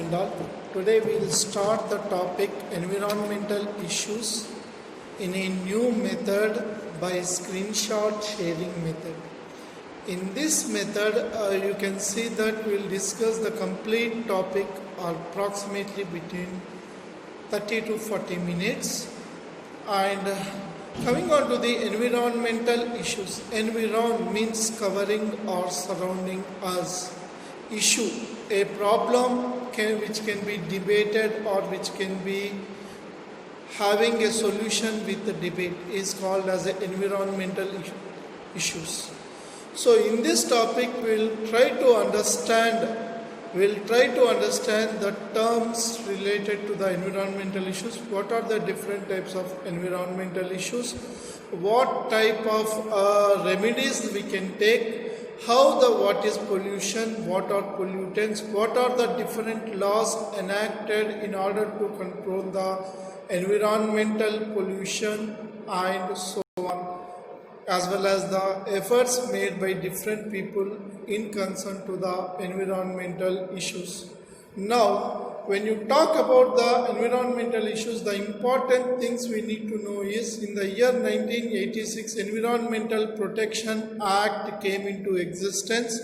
and all. Today we will start the topic environmental issues in a new method by screenshot sharing method. In this method, you can see that we will discuss the complete topic approximately between 30 to 40 minutes. And coming on to the environmental issues, environ means covering or surrounding us. Issue, a problem which can be debated or which can be having a solution with the debate is called as environmental issues. So in this topic we'll try to understand the terms related to the environmental issues. What are the different types of environmental issues? What type of remedies we can take? What is pollution? What are pollutants? What are the different laws enacted in order to control the environmental pollution and so on, as well as the efforts made by different people in concern to the environmental issues. Now, when you talk about the environmental issues, the important things we need to know is in the year 1986, Environmental Protection Act came into existence,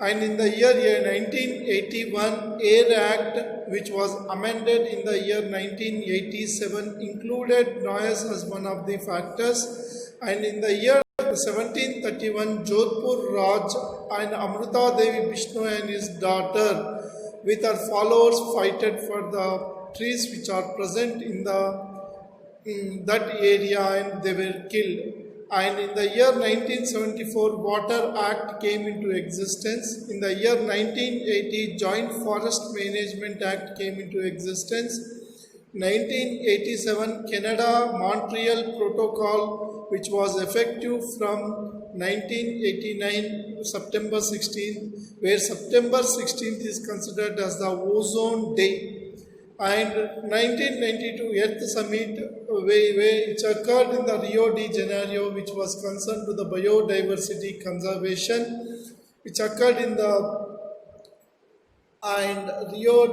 and in the year 1981, Air Act, which was amended in the year 1987, included noise as one of the factors, and in the year 1731, Jodhpur Raj and Amrita Devi Vishnu and his daughter with her followers fighted for the trees which are present in that area, and they were killed. And in the year 1974, Water Act came into existence. In the year 1980, Joint Forest Management Act came into existence. 1987, Canada Montreal Protocol, which was effective from 1989 September 16th, where September 16th is considered as the Ozone Day. And 1992 Earth Summit, which occurred in the Rio de Janeiro, which was concerned to the biodiversity conservation, which occurred in the Rio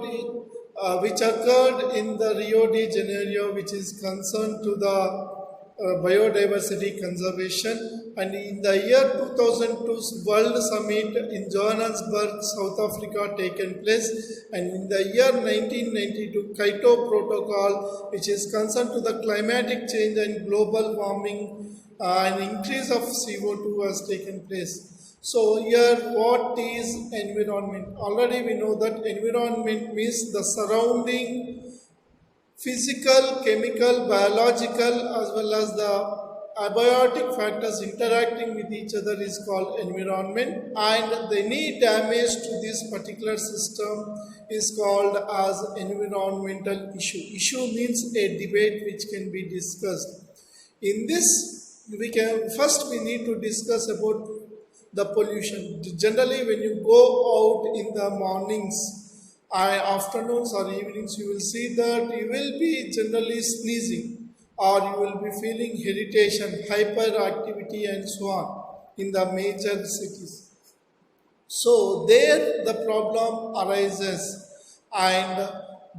de Janeiro, which is concerned to the biodiversity conservation. And in the year 2002, World Summit in Johannesburg, South Africa taken place. And in the year 1992, Kyoto Protocol, which is concerned to the climatic change and global warming and increase of CO2 has taken place. So here, what is environment? Already we know that environment means the surrounding physical, chemical, biological, as well as the abiotic factors interacting with each other is called environment, and any damage to this particular system is called as environmental issue. Issue means a debate which can be discussed. In this, we need to discuss about the pollution. Generally, when you go out in the mornings, afternoons or evenings, you will see that you will be generally sneezing, or you will be feeling irritation, hyperactivity and so on in the major cities. So there the problem arises, and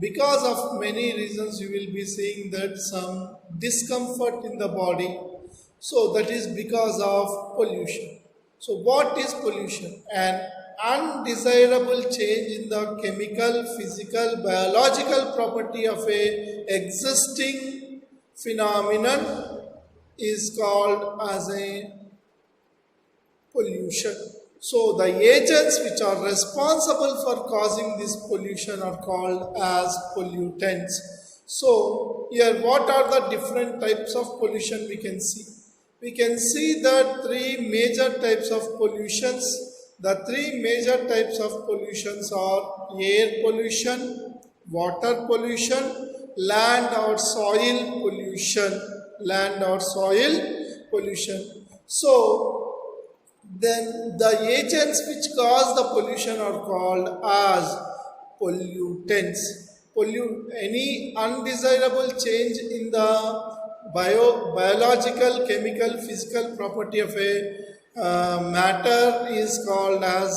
because of many reasons you will be seeing that some discomfort in the body. So that is because of pollution. So what is pollution? An undesirable change in the chemical, physical, biological property of a existing phenomenon is called as a pollution. So the agents which are responsible for causing this pollution are called as pollutants. So here, what are the different types of pollution we can see? We can see that three major types of pollutions. The three major types of pollutions are air pollution, water pollution, land or soil pollution. So then the agents which cause the pollution are called as pollutants. Any undesirable change in the biological, chemical, physical property of a matter is called as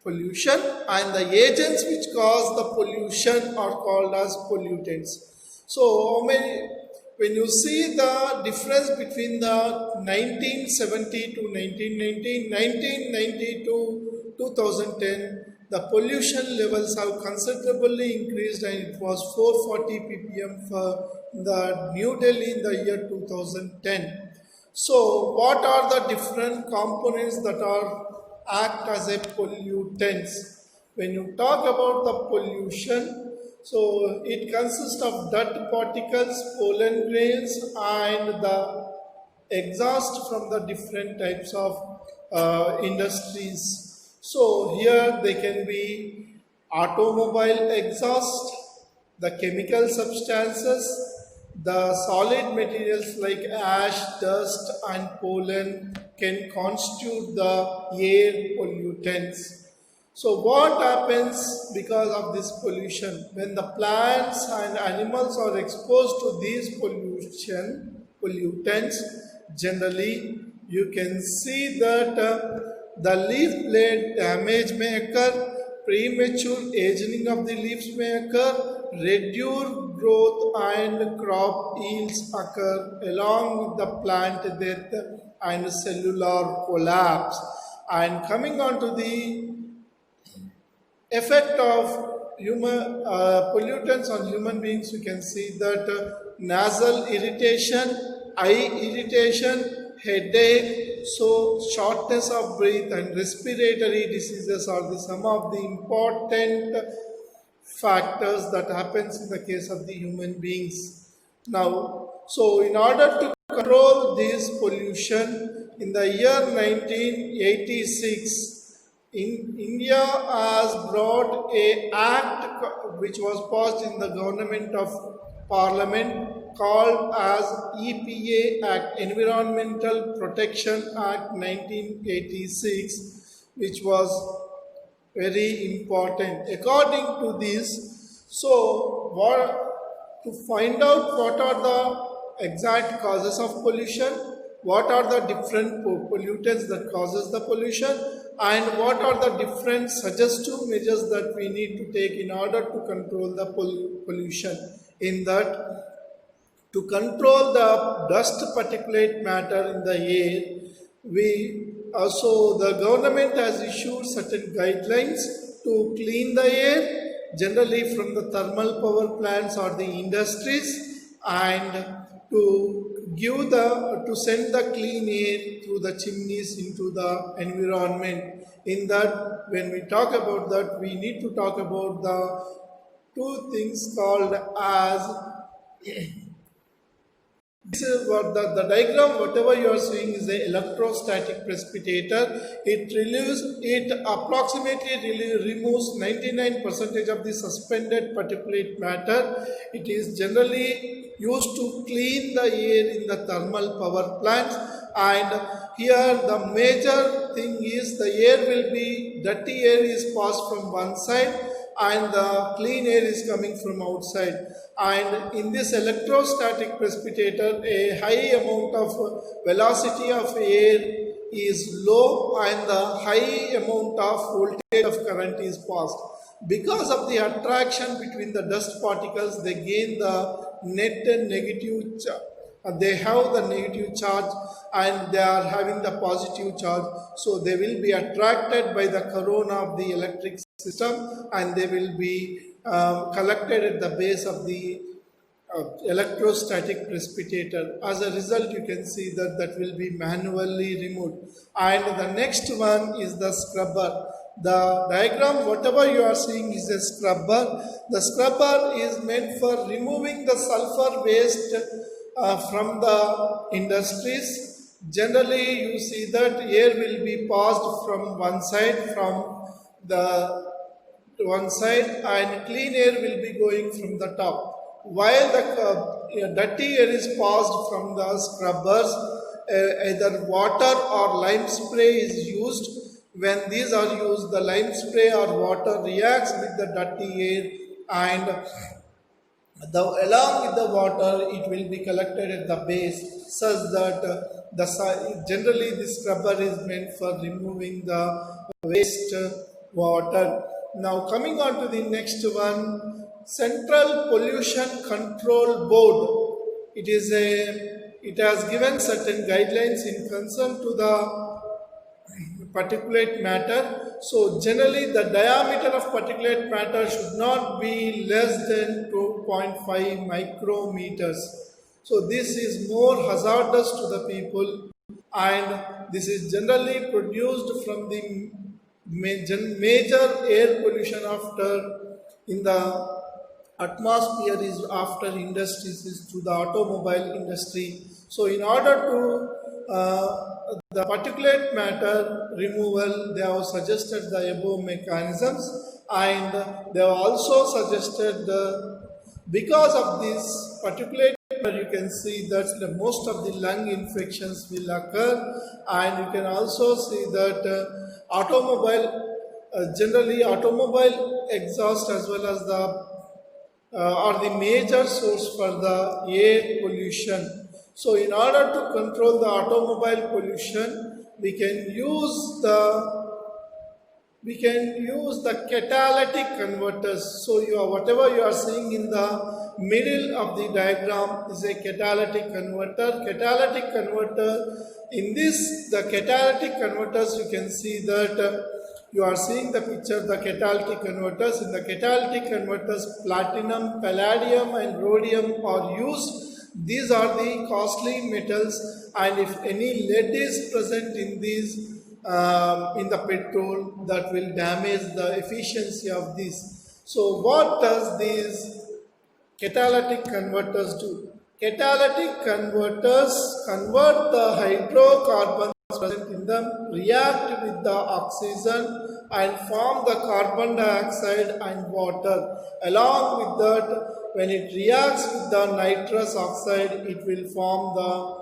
pollution, and the agents which cause the pollution are called as pollutants. So, when you see the difference between the 1970 to 1990, 1990 to 2010, the pollution levels have considerably increased, and it was 440 ppm for the New Delhi in the year 2010. So, what are the different components that are act as a pollutants? When you talk about the pollution, so it consists of dirt particles, pollen grains, and the exhaust from the different types of industries. So here they can be automobile exhaust, the chemical substances, the solid materials like ash, dust, and pollen can constitute the air pollutants. So, what happens because of this pollution? When the plants and animals are exposed to these pollutants, generally you can see that the leaf blade damage may occur, premature aging of the leaves may occur, reduced growth and crop yields occur along with the plant death and cellular collapse. And coming on to the effect of human pollutants on human beings, you can see that nasal irritation, eye irritation, headache, so shortness of breath and respiratory diseases are some of the important factors that happens in the case of the human beings. Now, so in order to control this pollution, in the year 1986, India has brought a act which was passed in the government of Parliament called as EPA Act, Environmental Protection Act 1986, which was very important. According to this, so to find out what are the exact causes of pollution, what are the different pollutants that causes the pollution, and what are the different suggestive measures that we need to take in order to control the pollution. In that, to control the dust particulate matter in the air, the government has issued certain guidelines to clean the air, generally from the thermal power plants or the industries, and to send the clean air through the chimneys into the environment. In that, when we talk about that, we need to talk about the two things called as this is what the diagram, whatever you are seeing, is the electrostatic precipitator. It approximately removes 99% of the suspended particulate matter. It is generally used to clean the air in the thermal power plants. And here the major thing is the dirty air is passed from one side and the clean air is coming from outside. And in this electrostatic precipitator, a high amount of velocity of air is low and the high amount of voltage of current is passed. Because of the attraction between the dust particles, they gain the net negative charge. They have the negative charge and they are having the positive charge. So they will be attracted by the corona of the electric system and they will be collected at the base of the electrostatic precipitator. As a result, you can see that will be manually removed. And the next one is the scrubber. The diagram, whatever you are seeing, is a scrubber. The scrubber is meant for removing the sulfur waste from the industries. Generally, you see that air will be passed from one side, and clean air will be going from the top. While the dirty air is passed from the scrubbers, either water or lime spray is used. When these are used, the lime spray or water reacts with the dirty air and along with the water, it will be collected at the base, such that generally this scrubber is meant for removing the waste water. Now coming on to the next one, Central Pollution Control Board. It has given certain guidelines in concern to the particulate matter. So generally the diameter of particulate matter should not be less than 2.5 micrometers. So this is more hazardous to the people, and this is generally produced from the major air pollution after in the atmosphere is after industries is to the automobile industry. So in order to the particulate matter removal, they have suggested the above mechanisms, and they have also suggested because of this particulate matter, you can see that most of the lung infections will occur, and you can also see that generally automobile exhaust as well as the are the major source for the air pollution. So in order to control the automobile pollution, we can use the catalytic converters. So whatever you are seeing in the middle of the diagram is a catalytic converter. Catalytic converter, in this the catalytic converters, you can see that you are seeing the picture, the catalytic converters. In the catalytic converters, platinum, palladium and rhodium are used. These are the costly metals, and if any lead is present in these in the petrol, that will damage the efficiency of this. So what does these catalytic converters do? Catalytic converters convert the hydrocarbons present in them, react with the oxygen and form the carbon dioxide and water. Along with that, when it reacts with the nitrous oxide, it will form the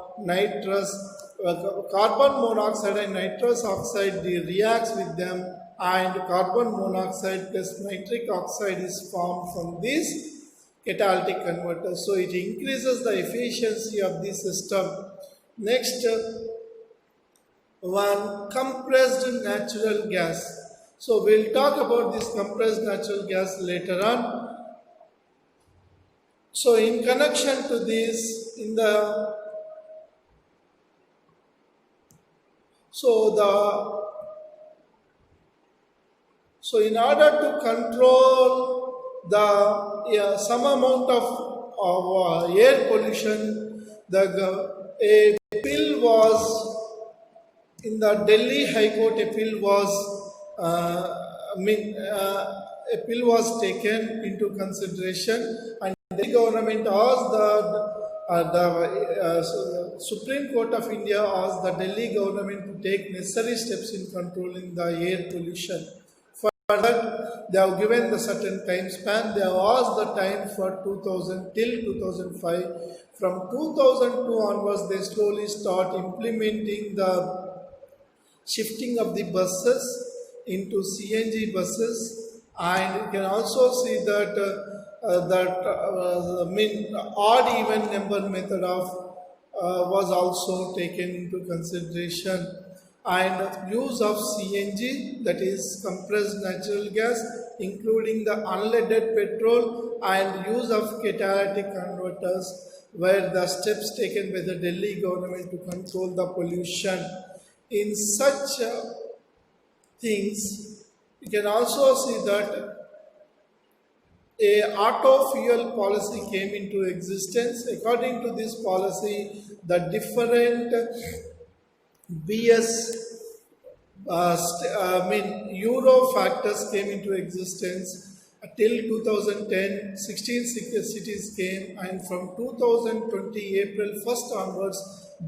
carbon monoxide and nitrous oxide reacts with them, and carbon monoxide plus nitric oxide is formed from these catalytic converters. So it increases the efficiency of the system. Next one, compressed natural gas. So we'll talk about this compressed natural gas later on. So in connection to this, in order to control the some amount of air pollution, a bill was in the Delhi High Court. A bill was taken into consideration, and the government asked the Supreme Court of India asked the Delhi government to take necessary steps in controlling the air pollution. For that, they have given the certain time span. They have asked the time for 2000 till 2005. From 2002 onwards, they slowly start implementing the shifting of the buses into CNG buses, and you can also see that odd even number method was also taken into consideration, and use of CNG, that is compressed natural gas, including the unleaded petrol, and use of catalytic converters were the steps taken by the Delhi government to control the pollution. In such things, you can also see that a auto fuel policy came into existence. According to this policy, the different Euro factors came into existence. Till 2010, 16 cities came, and from 2020 April 1st onwards,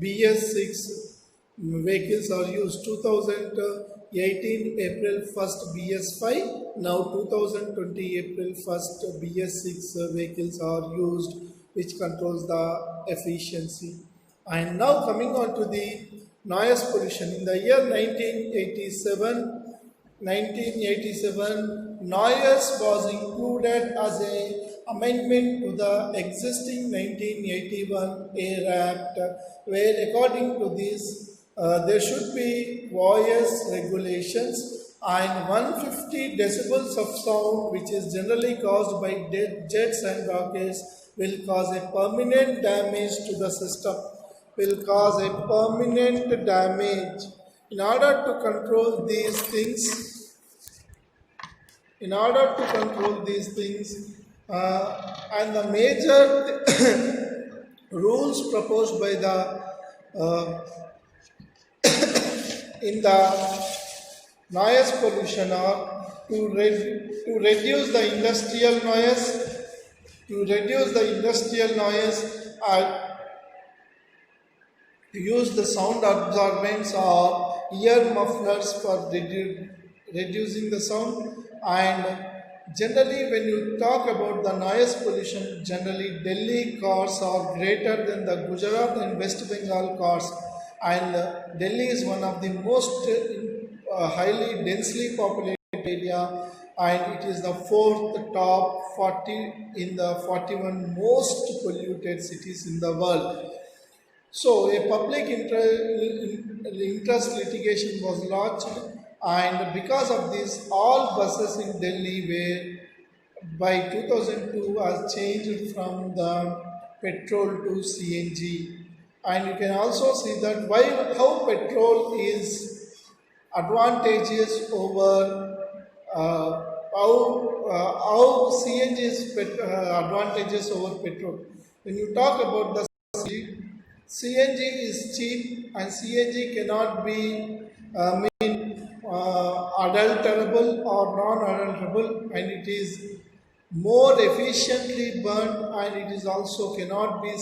BS6 vehicles are used. 2018 April 1st BS5, now 2020 April 1st BS6 vehicles are used, which controls the efficiency. And now coming on to the noise pollution. In the year 1987, noise was included as an amendment to the existing 1981 Air Act, where according to this, there should be voice regulations, and 150 decibels of sound, which is generally caused by jets and rockets, will cause a permanent damage to the system. Will cause a permanent damage. In order to control these things, in order to control these things, and the major rules proposed by the in the noise pollution are to reduce the industrial noise, and to use the sound absorbents or ear mufflers for reducing the sound. And generally, when you talk about the noise pollution, generally Delhi cars are greater than the Gujarat and West Bengal cars, and Delhi is one of the most highly densely populated area, and it is the fourth top 40 in the 41 most polluted cities in the world. So, a public interest litigation was launched, and because of this, all buses in Delhi were by 2002 was changed from the petrol to CNG. And you can also see that how petrol is advantageous over how CNG is advantageous over petrol. When you talk about the CNG is cheap, and CNG cannot be adulterable or non-adulterable, and it is more efficiently burned, and it is also cannot be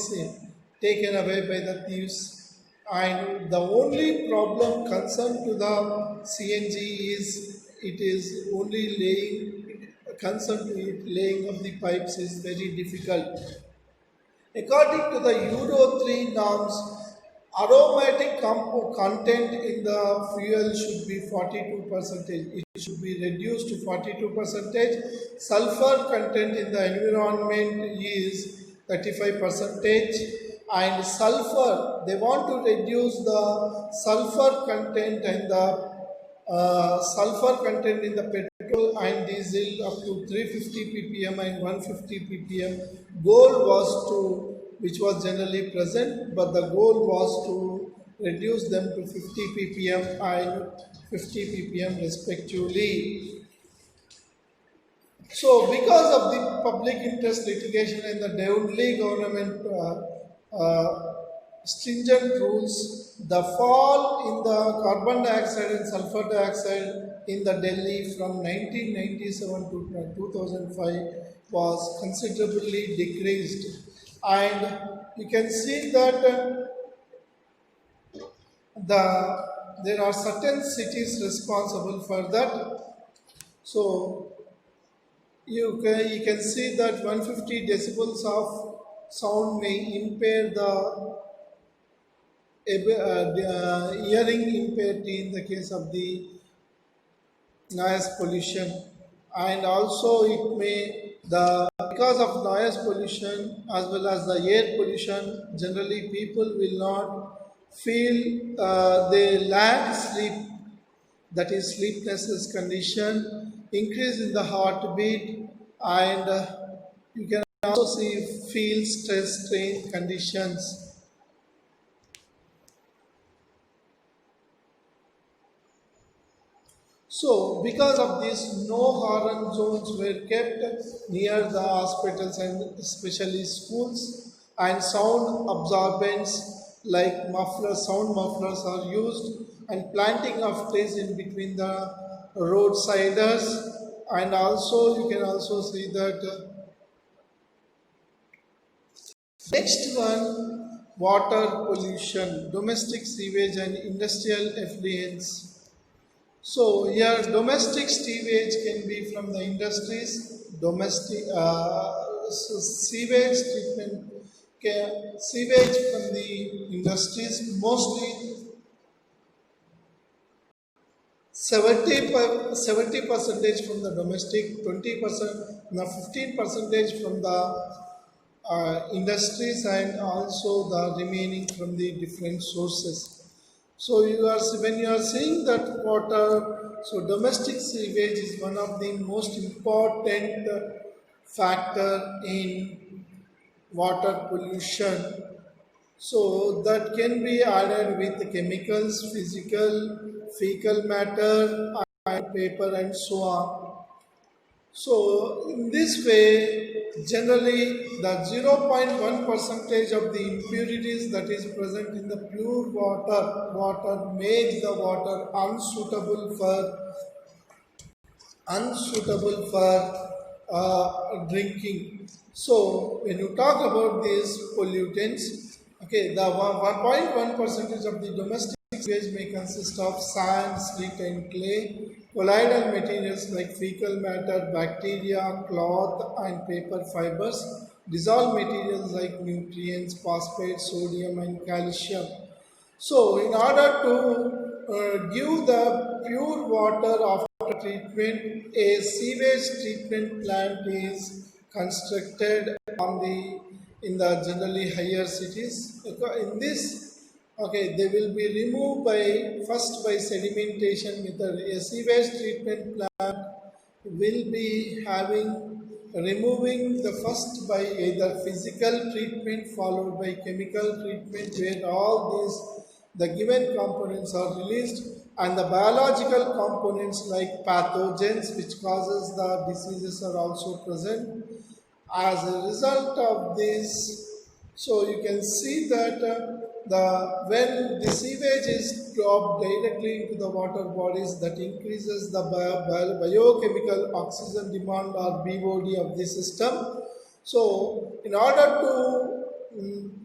taken away by the thieves. And the only problem concerned to the CNG is it is only concerned to it laying of the pipes is very difficult. According to the Euro 3 norms, aromatic content in the fuel should be 42%. It should be reduced to 42%. Sulfur content in the environment is 35%. And sulfur, they want to reduce the sulfur content and the sulfur content in the petrol and diesel up to 350 ppm and 150 ppm. Goal was to, which was generally present, but the goal was to reduce them to 50 ppm and 50 ppm respectively. So, because of the public interest litigation and the Delhi government stringent rules, the fall in the carbon dioxide and sulfur dioxide in the Delhi from 1997 to 2005 was considerably decreased. And you can see that there are certain cities responsible for that. So you can see that 150 decibels of sound may impair the hearing impairment in the case of the noise pollution, and also it may because of noise pollution as well as the air pollution, generally people will not feel they lack sleep, that is sleeplessness condition, increase in the heartbeat, and you can also feel stress strain conditions. So, because of this, no horn zones were kept near the hospitals and especially schools, and sound absorbents like sound mufflers are used, and planting of trees in between the roadsiders, and also you can also see that next one, water pollution, domestic sewage and industrial effluents. So here domestic sewage can be from the industries, domestic sewage treatment, sewage from the industries, mostly 70 percentage from the domestic, 20%, now 15% from the industries, and also the remaining from the different sources. So when you are seeing that water So domestic sewage is one of the most important factor in water pollution. So that can be added with chemicals, physical, fecal matter, and paper and so on. So in this way, generally the 0.1 percentage of the impurities that is present in the pure water makes the water unsuitable for drinking. So when you talk about these pollutants, okay, the 1.1 percentage of the domestic sewage may consist of sand, sleet, and clay, colloidal materials like fecal matter, bacteria, cloth, and paper fibers, dissolved materials like nutrients, phosphate, sodium, and calcium. So, in order to give the pure water after treatment, a sewage treatment plant is constructed on the in the generally higher cities. In this, okay, they will be removed by first by sedimentation method. A sewage treatment plant will be having removing the first by either physical treatment followed by chemical treatment where all these the given components are released and the biological components like pathogens which causes the diseases are also present as a result of this. So you can see that the when the sewage is dropped directly into the water bodies, that increases the biochemical oxygen demand or BOD of the system. So in order to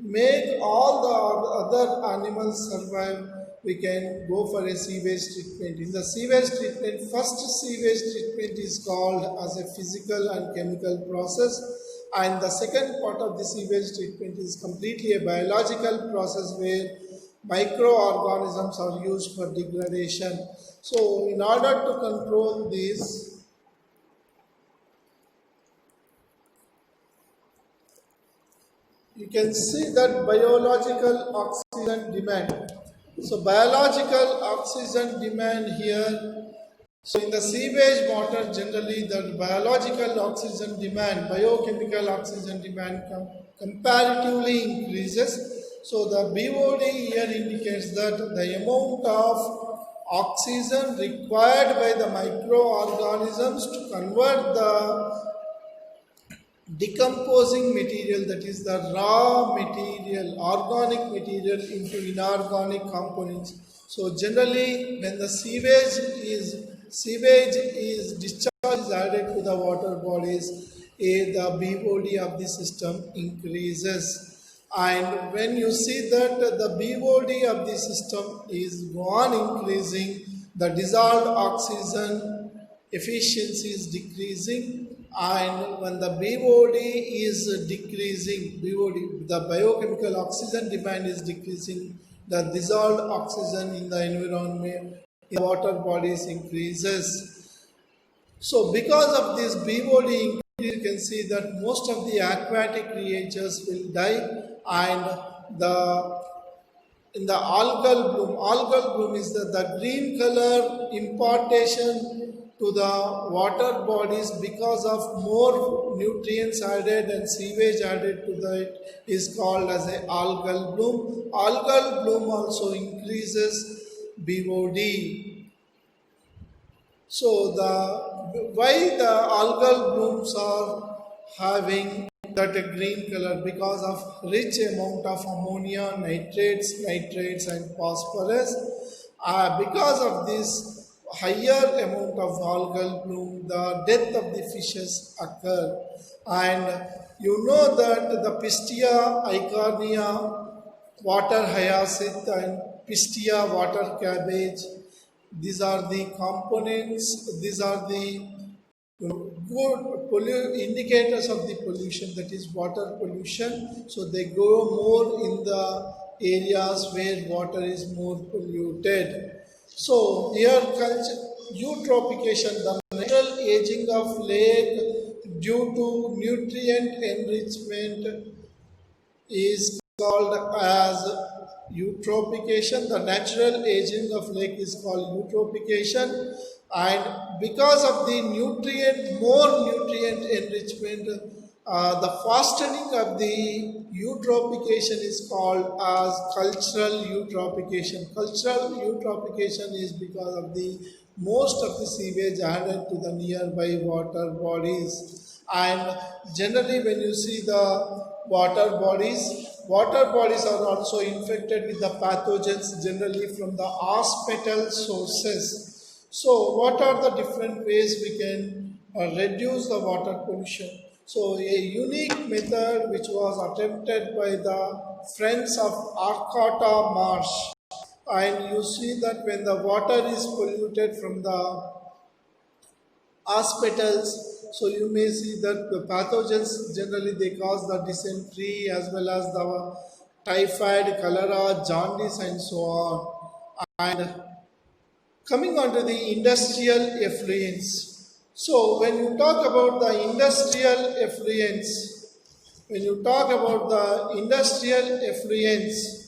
make all the other animals survive, we can go for a sewage treatment. In the sewage treatment, first sewage treatment is called as a physical and chemical process, and the second part of the sewage treatment is completely a biological process where microorganisms are used for degradation. So in order to control this, you can see that biological oxygen demand. So biological oxygen demand here. So in the sewage water, generally the biological oxygen demand, biochemical oxygen demand comparatively increases. So the BOD here indicates that the amount of oxygen required by the microorganisms to convert the decomposing material, that is the raw material, organic material into inorganic components. So generally when the sewage is discharged is added to the water bodies, the BOD of the system increases. And when you see that the BOD of the system is gone increasing, the dissolved oxygen efficiency is decreasing, and when the BOD is decreasing, BOD, the biochemical oxygen demand is decreasing, the dissolved oxygen in the environment, in the water bodies increases. So because of this BOD increase, you can see that most of the aquatic creatures will die, and the in the algal bloom is the green color impartation to the water bodies because of more nutrients added and sewage added to that is called as a algal bloom. Algal bloom also increases BOD. So the why the algal blooms are having that a green color, because of rich amount of ammonia, nitrates and phosphorus. Because of this higher amount of algal bloom, the death of the fishes occur. And you know that the Pistia eichhornia, water hyacinth and Pistia water cabbage, these are the components, these are the indicators of the pollution, that is water pollution. So they grow more in the areas where water is more polluted. So here eutrophication, the natural aging of lake due to nutrient enrichment is called as eutrophication. The natural aging of lake is called eutrophication. And because of the more nutrient enrichment, the fastening of the eutrophication is called as cultural eutrophication. Cultural eutrophication is because of the most of the sewage added to the nearby water bodies. And generally, when you see the water bodies are also infected with the pathogens generally from the hospital sources. So, what are the different ways we can reduce the water pollution? So, a unique method which was attempted by the friends of Arcata Marsh, and you see that when the water is polluted from the hospitals, so you may see that the pathogens generally they cause the dysentery as well as the typhoid, cholera, jaundice, and so on. And coming on to the industrial effluents. So when you talk about the industrial effluents, when you talk about the industrial effluents,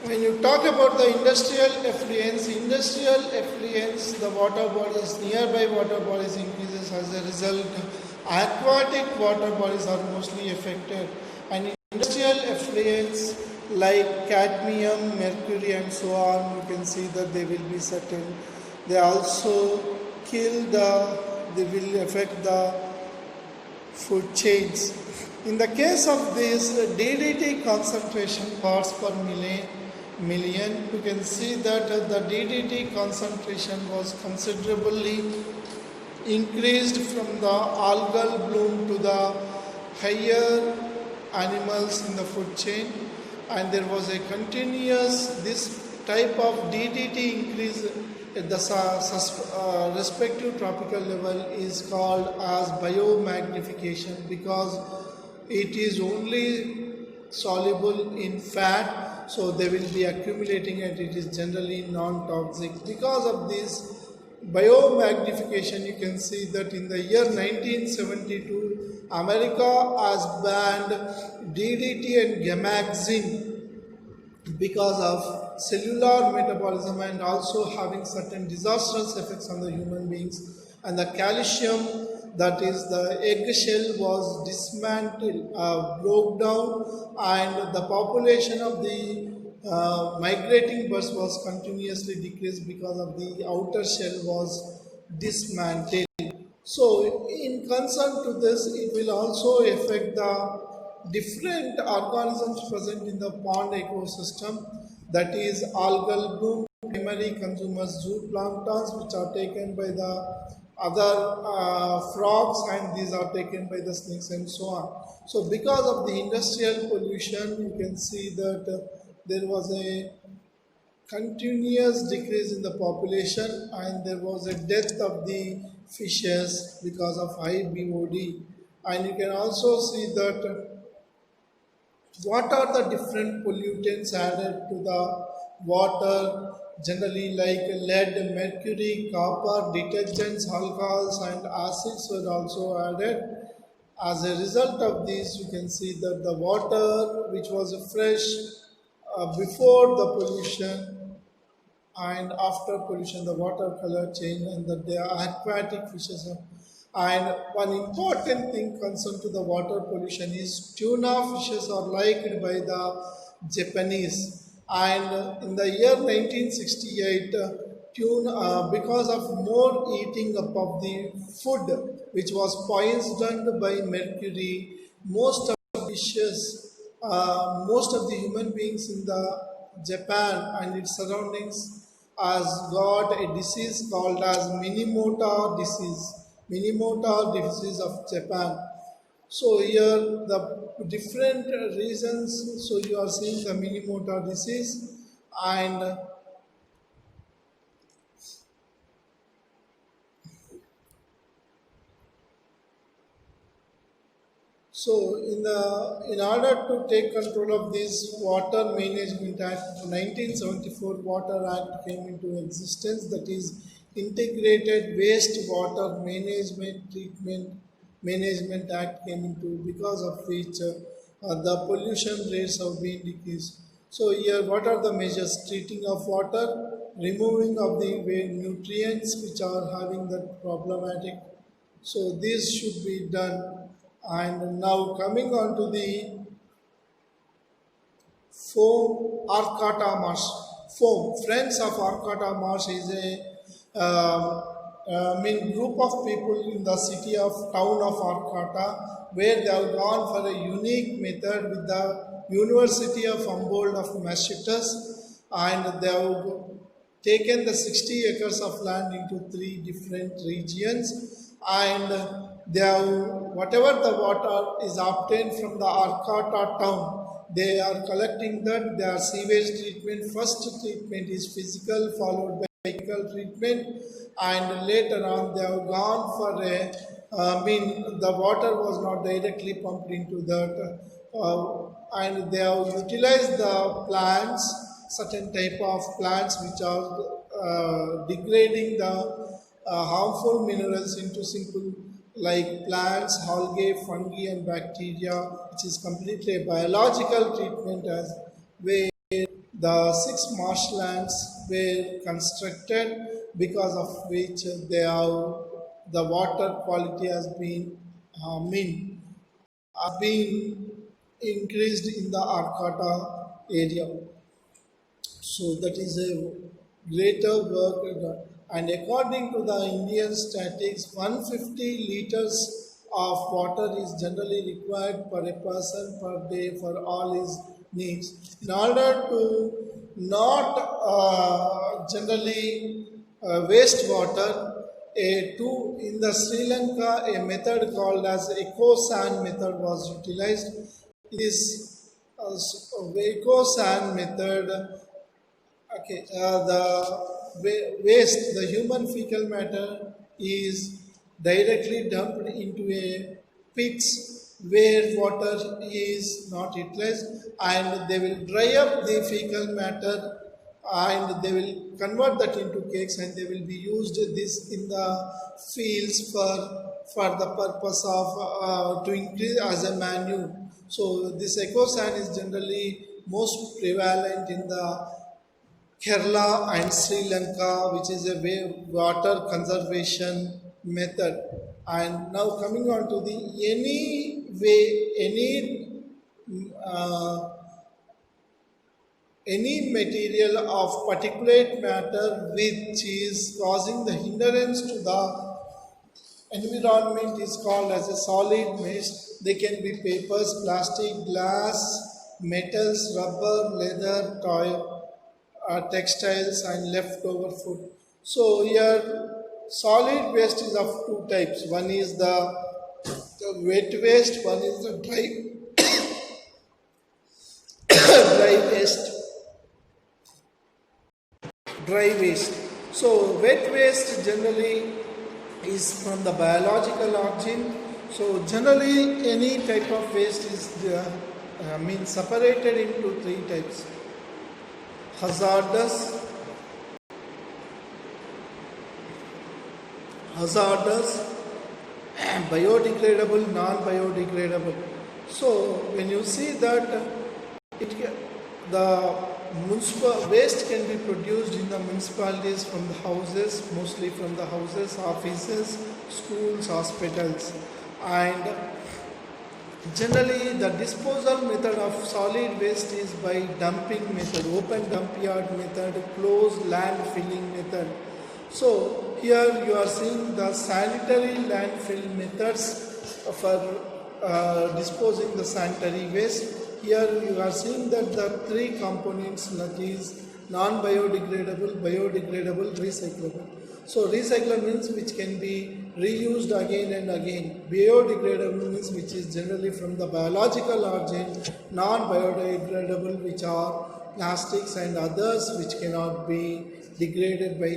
when you talk about the industrial effluents, the water bodies, nearby water bodies increases as a result. Aquatic water bodies are mostly affected, and industrial effluents like cadmium, mercury, and so on, you can see that they will be certain. They also they will affect the food chains. In the case of this DDT concentration parts per million, you can see that the DDT concentration was considerably increased from the algal bloom to the higher animals in the food chain, and there was a continuous this type of DDT increase at the respective tropical level is called as biomagnification, because it is only soluble in fat, so they will be accumulating and it is generally non-toxic. Because of this biomagnification, you can see that in the year 1972 America has banned DDT and gamaxin because of cellular metabolism and also having certain disastrous effects on the human beings. And the calcium, that is the eggshell, was dismantled, broke down, and the population of the migrating birds was continuously decreased because of the outer shell was dismantled. So, in concern to this, it will also affect the different organisms present in the pond ecosystem, that is algal bloom, primary consumers, zooplanktons, which are taken by the other frogs, and these are taken by the snakes and so on. So because of the industrial pollution, you can see that there was a continuous decrease in the population, and there was a death of the fishes because of high BOD. And you can also see that what are the different pollutants added to the water, generally like lead, mercury, copper, detergents, alcohols, and acids were also added. As a result of this, you can see that the water which was fresh before the pollution and after pollution, the water color change, and that they are aquatic fishes. And one important thing concerned to the water pollution is tuna fishes are liked by the Japanese. And in the year 1968, because of more eating up of the food which was poisoned by mercury, most of the human beings in the Japan and its surroundings has got a disease called as Minamata disease of Japan. So here the different reasons. So you are seeing the Minamata disease, and so in order to take control of this Water Management Act, 1974 Water Act came into existence. That is Integrated Waste Water Management Act came into, because of which the pollution rates have been decreased. So here, what are the measures? Treating of water, removing of the nutrients which are having that problematic. So this should be done. And now coming on to the Arcata Marsh. Friends of Arcata Marsh is a group of people in the town of Arcata, where they have gone for a unique method with the University of Humboldt of Massachusetts, and they have taken the 60 acres of land into 3 different regions, and they have, whatever the water is obtained from the Arcata town, they are collecting that. Their sewage treatment, first treatment is physical, followed by chemical treatment, and later on they have gone for the water was not directly pumped into that, and they have utilized the plants, certain type of plants which are degrading the harmful minerals into simple, like plants, algae, fungi, and bacteria, which is completely a biological treatment, as where the 6 marshlands were constructed, because of which the water quality has been increased in the Arcata area. So that is a greater work done. And according to the Indian statistics, 150 liters of water is generally required per a person per day for all his needs. In order to not generally waste water, in the Sri Lanka, a method called as eco-sand method was utilized. This eco-sand method, okay, the human fecal matter is directly dumped into a pits where water is not utilized, and they will dry up the fecal matter, and they will convert that into cakes, and they will be used this in the fields for the purpose of to increase as a manure. So this eco sand is generally most prevalent in the Kerala and Sri Lanka, which is a water conservation method. And now coming on to the any material of particulate matter which is causing the hindrance to the environment is called as a solid waste. They can be papers, plastic, glass, metals, rubber, leather, textiles, and leftover food. So here solid waste is of 2 types. One is the wet waste, one is the dry waste. Dry waste. So wet waste generally is from the biological origin. So generally any type of waste is separated into 3 types: hazardous, biodegradable, non-biodegradable. So when you see that the municipal waste can be produced in the municipalities from the houses, mostly from the houses, offices, schools, hospitals, and Generally, the disposal method of solid waste is by dumping method, open dump yard method, closed land filling method. So here you are seeing the sanitary landfill methods for disposing the sanitary waste. Here you are seeing that the three components, that is non-biodegradable, biodegradable, recyclable. So recycler means which can be reused again and again. Biodegradable means which is generally from the biological origin. Non-biodegradable which are plastics and others which cannot be degraded by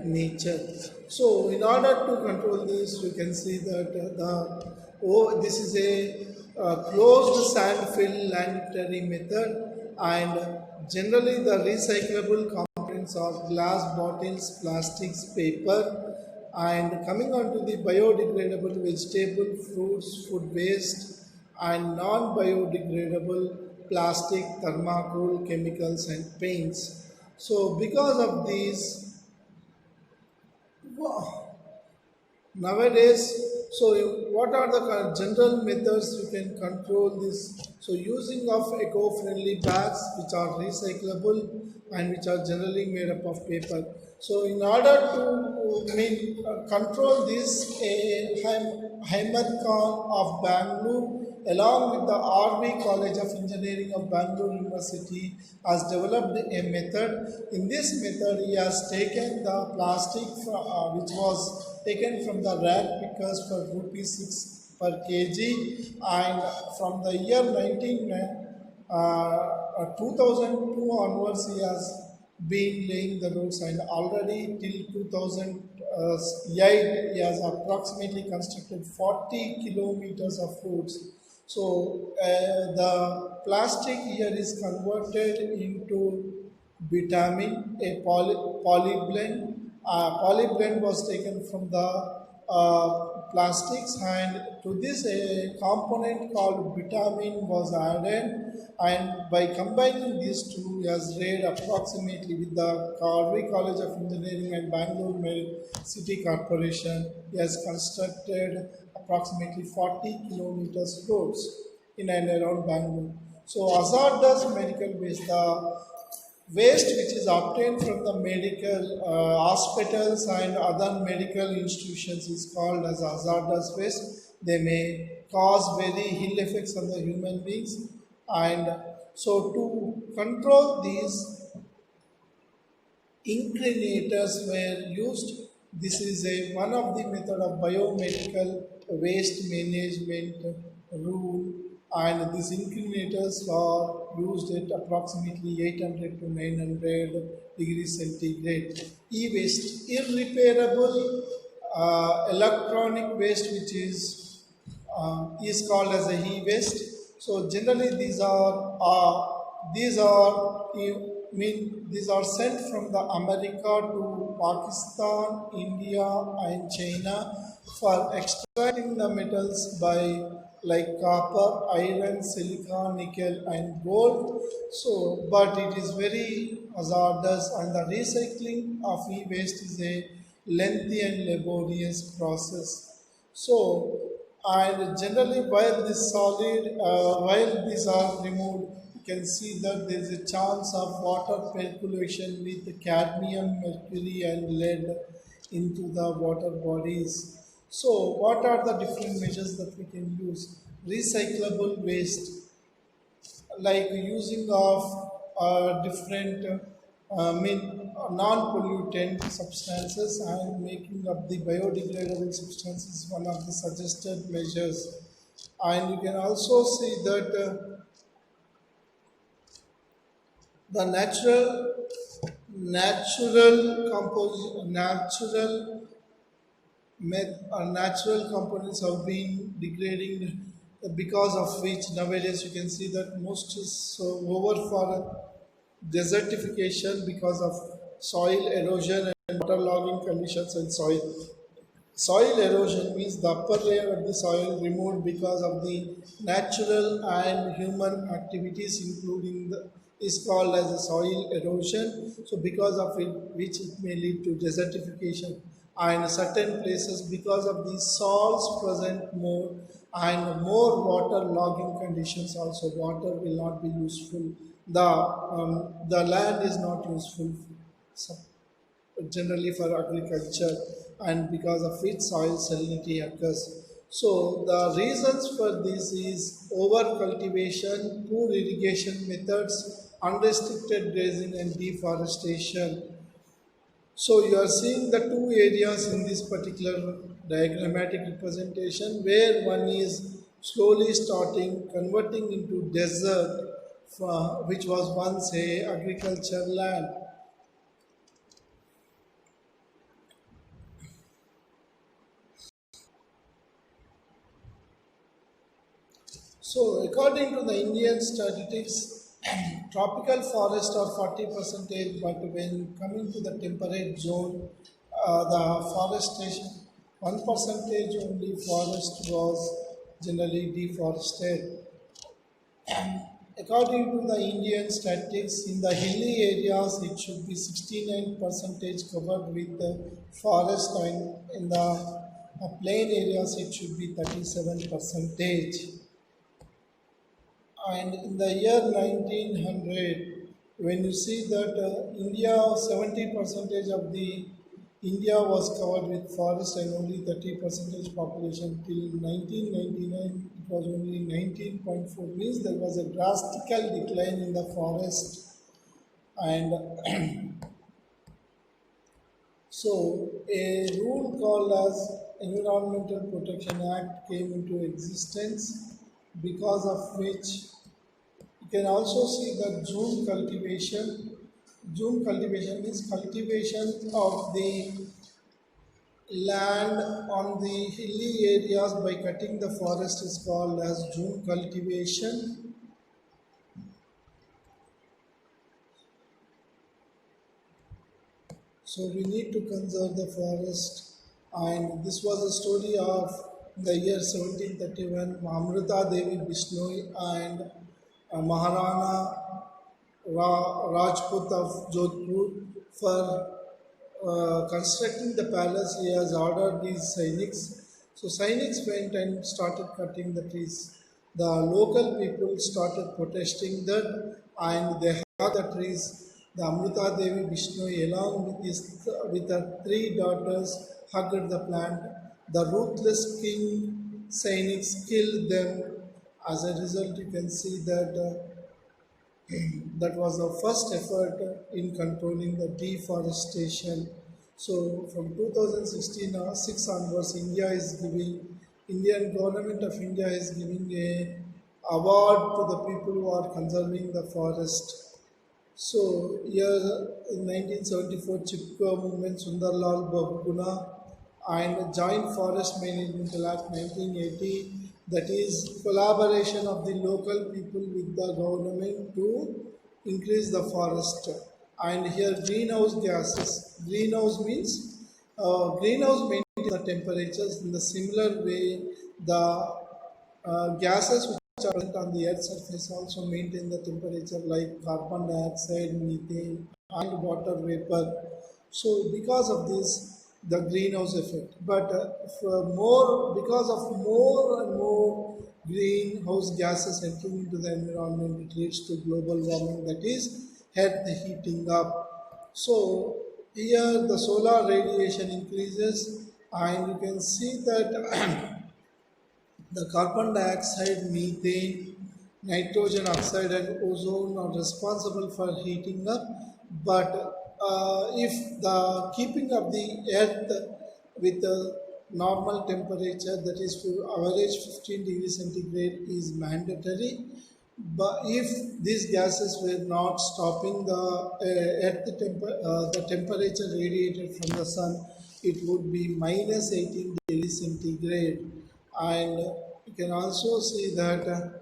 nature. So in order to control this, we can see that this is a closed sand fill sanitary method, and generally the recyclable components are glass bottles, plastics, paper. And coming on to the biodegradable vegetable, fruits, food waste, and non-biodegradable plastic, thermocol, chemicals, and paints. So because of these, nowadays, so what are the general methods you can control this? So using of eco-friendly bags which are recyclable and which are generally made up of paper. So in order to control this, Ahmed Khan of Bangalore along with the RV College of Engineering of Bangalore University has developed a method. In this method, he has taken the plastic which was taken from the rag pickers for rupees 6 per kg, and from the year 2002 onwards he has been laying the roads, and already till 2008 he has approximately constructed 40 kilometers of roads. So the plastic here is converted into bitumen, a polyblend. Polyblend was taken from the plastics, and to this a component called bitumen was added, and by combining these two, he has laid approximately with the Karvi College of Engineering and Bangalore City Corporation, he has constructed approximately 40 kilometers roads in and around Bangalore. So hazardous medical waste, the waste which is obtained from the medical hospitals and other medical institutions is called as hazardous waste. They may cause very ill effects on the human beings, and so to control these, inclinators were used. This is one of the method of biomedical waste management rule, and these inclinators are used at approximately 800 to 900 degrees centigrade. E-waste, irreparable electronic waste, which is called as a e-waste. So generally these are sent from the America to Pakistan, India, and China for extracting the metals by like copper, iron, silicon, nickel, and gold. So, but it is very hazardous, and the recycling of e-waste is a lengthy and laborious process. So, and generally, while these are removed, you can see that there is a chance of water percolation with cadmium, mercury, and lead into the water bodies. So, what are the different measures that we can use? Recyclable waste, like using of different non-pollutant substances and making up the biodegradable substances, one of the suggested measures. And you can also see that the natural components have been degrading, because of which nowadays you can see that most is over for desertification because of soil erosion and waterlogging conditions in soil. Soil erosion means the upper layer of the soil removed because of the natural and human activities, including is called as a soil erosion. So because of it, which it may lead to desertification, and certain places because of the salts present more, and more water logging conditions also. Water will not be useful. The land is not useful generally for agriculture, and because of which soil salinity occurs. So the reasons for this is over cultivation, poor irrigation methods, unrestricted grazing, and deforestation. So you are seeing the two areas in this particular diagrammatic representation, where one is slowly starting converting into desert, which was once a agriculture land. So according to the Indian statistics, tropical forests are 40 percentage, but when coming to the temperate zone, the forestation 1 percentage only forest was generally deforested. According to the Indian statistics, in the hilly areas it should be 69 percentage covered with the forest, and in the plain areas it should be 37 percentage. And in the year 1900, when you see that India, 70 percentage of the India was covered with forest and only 30 percentage population. Till 1999 it was only 19.4, means there was a drastic decline in the forest. And so a rule called as Environmental Protection Act came into existence, because of which you can also see that June cultivation. June cultivation means cultivation of the land on the hilly areas by cutting the forest is called as June cultivation. So we need to conserve the forest. And this was a story of the year 1731. Amrita Devi Bishnoi and Maharana Rajput of Jodhpur, for constructing the palace, he has ordered these Sainiks. So Sainiks went and started cutting the trees. The local people started protesting that, and they had the trees. The Amrita Devi Bishnoi, along with her three daughters, hugged the plant. The ruthless king Sainiks killed them. As a result, you can see that that was the first effort in controlling the deforestation. So from 2016 6 onwards, Indian government of India is giving a award to the people who are conserving the forest. So here in 1974, Chipko movement, Sundarlal Bahuguna, and Joint Forest Management Act 1980, that is collaboration of the local people with the government to increase the forest. And here greenhouse gases. Greenhouse maintains the temperatures. In the similar way, the gases which are present on the earth's surface also maintain the temperature, like carbon dioxide, methane, and water vapor. So because of this, the greenhouse effect. But because of more and more greenhouse gases entering into the environment, it leads to global warming, that is earth heating up. So here the solar radiation increases, and you can see that the carbon dioxide, methane, nitrogen oxide, and ozone are responsible for heating up. But if the keeping of the earth with a normal temperature, that is to average 15 degrees centigrade, is mandatory. But if these gases were not stopping the temperature radiated from the sun, it would be minus 18 degrees centigrade. And you can also see that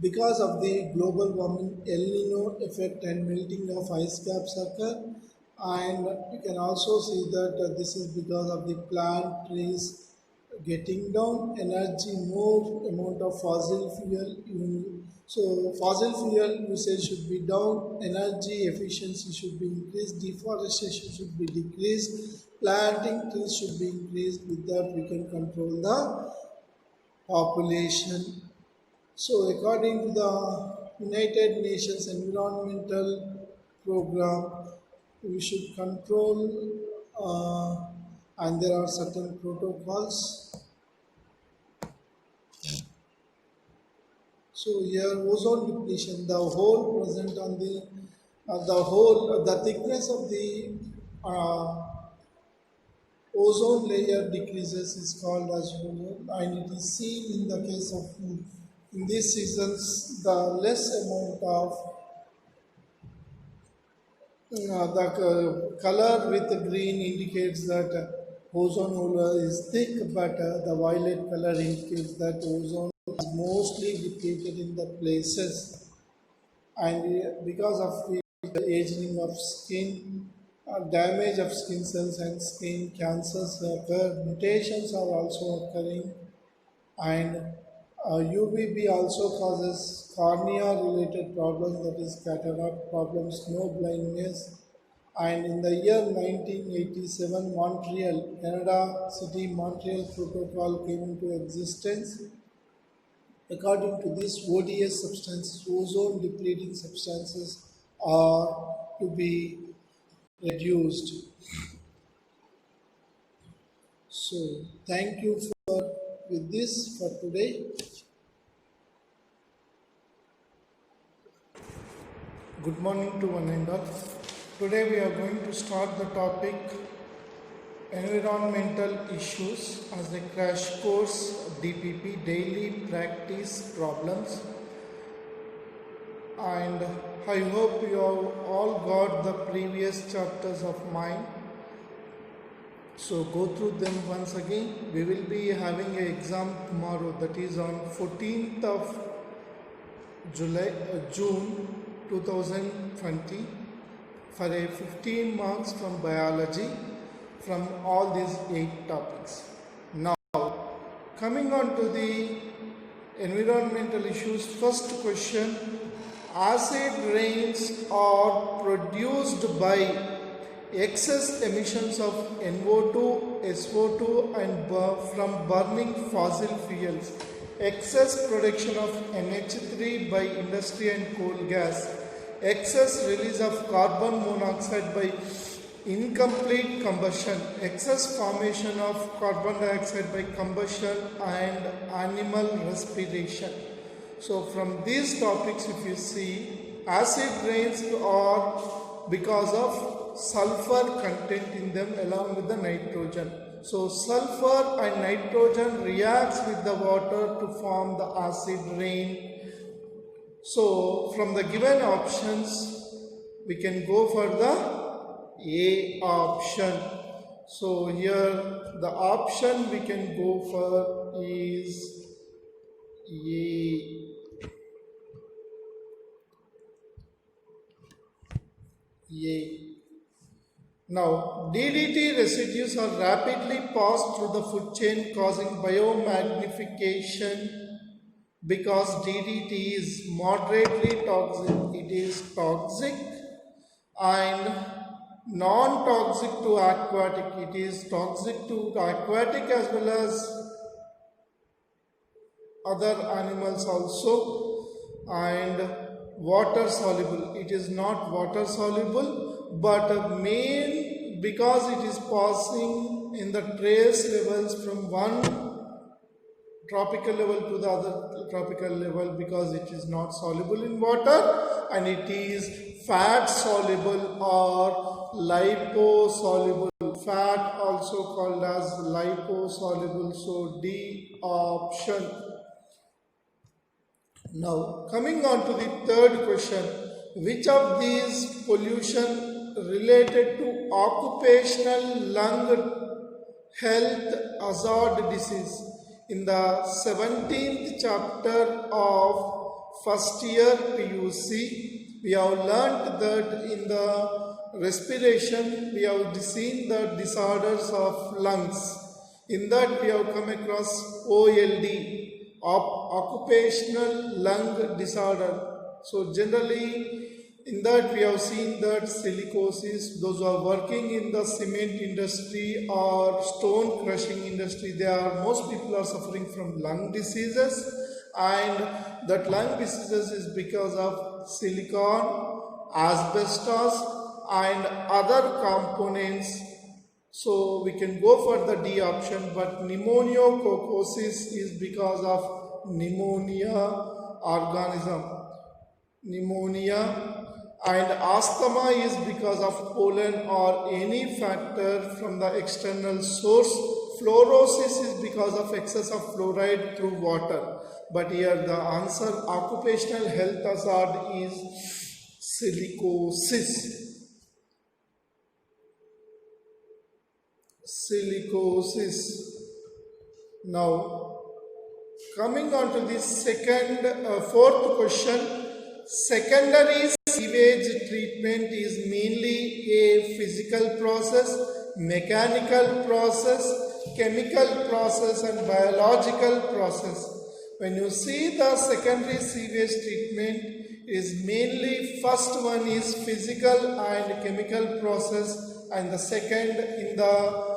because of the global warming, El Nino effect and melting of ice caps occur. And you can also see that this is because of the plant trees getting down energy, more amount of fossil fuel. So fossil fuel usage should be down, energy efficiency should be increased, deforestation should be decreased, planting trees should be increased. With that we can control the population. So according to the United Nations Environmental Program, we should control and there are certain protocols. So here ozone depletion, the hole present on the thickness of the ozone layer decreases is called as ozone, and it is seen in the case of in these seasons the less amount of the color with green indicates that ozone layer is thick, but the violet color indicates that ozone is mostly depleted in the places, and because of the aging of skin, damage of skin cells and skin cancers occur, mutations are also occurring, and UVB also causes cornea related problems, that is cataract problems, no blindness. And in the year 1987, Montreal, Canada City Montreal Protocol came into existence. According to this, ODS substances, ozone depleting substances, are to be reduced. So thank you for with this for today. Good morning to one and all. Today we are going to start the topic environmental issues as a crash course, DPP, daily practice problems, and I hope you have all got the previous chapters of mine. So go through them once again. We will be having an exam tomorrow, that is on 14th of June 2020 for a 15 marks from biology from all these 8 topics. Now coming on to the environmental issues, first question: acid rains are produced by excess emissions of NO2, SO2 and from burning fossil fuels, excess production of NH3 by industry and coal gas, excess release of carbon monoxide by incomplete combustion, excess formation of carbon dioxide by combustion, and animal respiration. So from these topics, if you see, acid rains are because of sulfur content in them along with the nitrogen. So sulfur and nitrogen reacts with the water to form the acid rain. So from the given options, we can go for the A option. So here the option we can go for is A. Now, DDT residues are rapidly passed through the food chain, causing biomagnification. Because DDT is moderately toxic, it is toxic and non-toxic to aquatic. It is toxic to aquatic as well as other animals also, and water soluble. It is not water soluble, but main because it is passing in the trace levels from one tropical level to the other tropical level, because it is not soluble in water, and it is fat soluble or liposoluble. Fat also called as liposoluble. So D option. Now coming on to the third question: which of these pollution related to occupational lung health hazard disease? In the 17th chapter of first year PUC, we have learnt that in the respiration we have seen the disorders of lungs. In that we have come across OLD, occupational lung disorder. So generally in that we have seen that silicosis, those who are working in the cement industry or stone crushing industry, most people are suffering from lung diseases, and that lung diseases is because of silicon, asbestos and other components. So we can go for the D option, but pneumococcosis is because of pneumonia organism. Pneumonia. And asthma is because of pollen or any factor from the external source. Fluorosis is because of excess of fluoride through water. But here the answer, occupational health hazard, is silicosis. Silicosis. Now, coming on to the fourth question. Secondary sewage treatment is mainly a physical process, mechanical process, chemical process and biological process. When you see the secondary sewage treatment is mainly, first one is physical and chemical process, and the second in the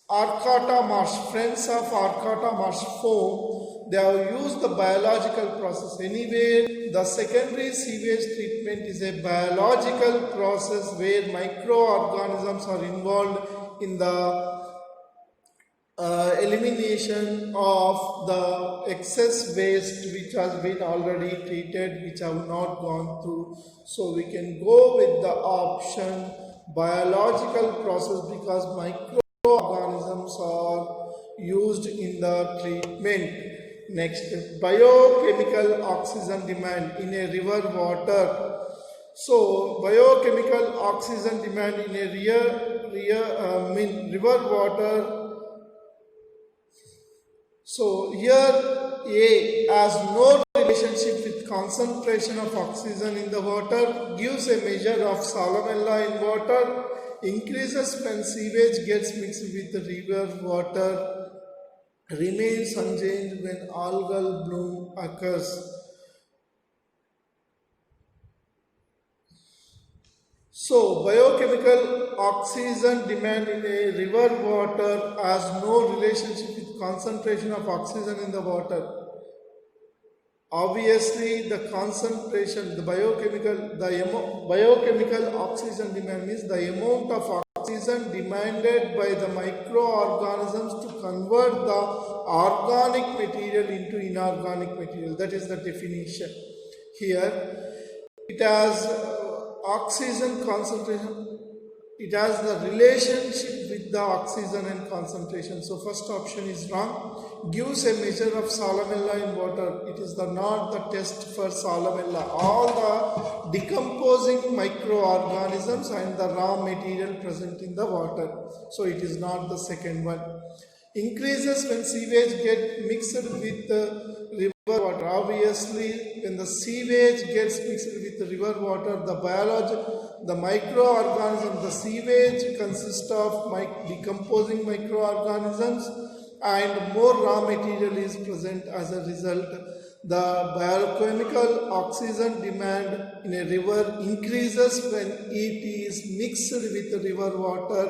Arcata marsh, friends of Arcata marsh foam, they have used the biological process. Anyway, the secondary sewage treatment is a biological process where microorganisms are involved in the elimination of the excess waste which has been already treated, which have not gone through. So we can go with the option biological process because microorganisms are used in the treatment. Next, biochemical oxygen demand in a river water. So biochemical oxygen demand in a river water. So here A has no relationship with concentration of oxygen in the water, gives a measure of salmonella in water, increases when sewage gets mixed with the river water, remains unchanged when algal bloom occurs. So, biochemical oxygen demand in a river water has no relationship with concentration of oxygen in the water. Obviously, the concentration, the biochemical oxygen demand means the amount of oxygen demanded by the microorganisms to convert the organic material into inorganic material. That is the definition. Here, it has oxygen concentration, it has the relationship with the oxygen and concentration. So first option is wrong. Gives a measure of salmonella in water. It is not the test for salmonella. All the decomposing microorganisms and the raw material present in the water. So it is not the second one. Increases when sewage get mixed with the river water. Obviously, when the sewage gets mixed with the river water, the microorganism, the sewage consists of decomposing microorganisms and more raw material is present as a result. The biochemical oxygen demand in a river increases when it is mixed with the river water,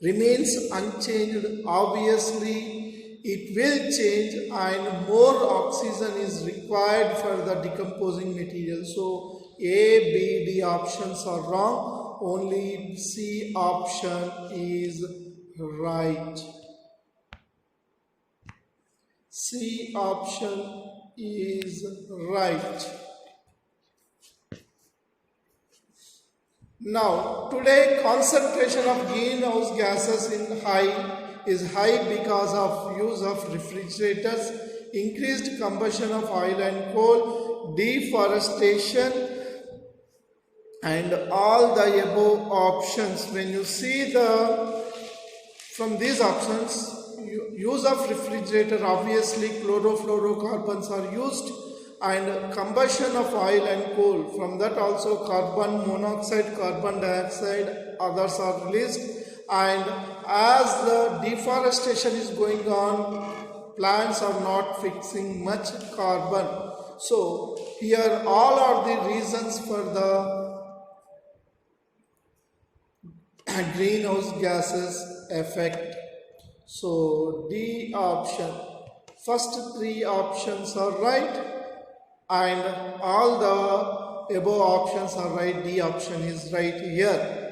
remains unchanged. Obviously, it will change and more oxygen is required for the decomposing material. So A, B, D options are wrong. Only C option is right. C option is right. Now, today concentration of greenhouse gases is high because of use of refrigerators, increased combustion of oil and coal, deforestation, and all the above options. When you see from these options, use of refrigerator, obviously chlorofluorocarbons are used, and combustion of oil and coal. From that also carbon monoxide, carbon dioxide, others are released, and as the deforestation is going on, plants are not fixing much carbon. So here all are the reasons for the greenhouse gases effect. So D option, first three options are right and all the above options are right. D option is right here.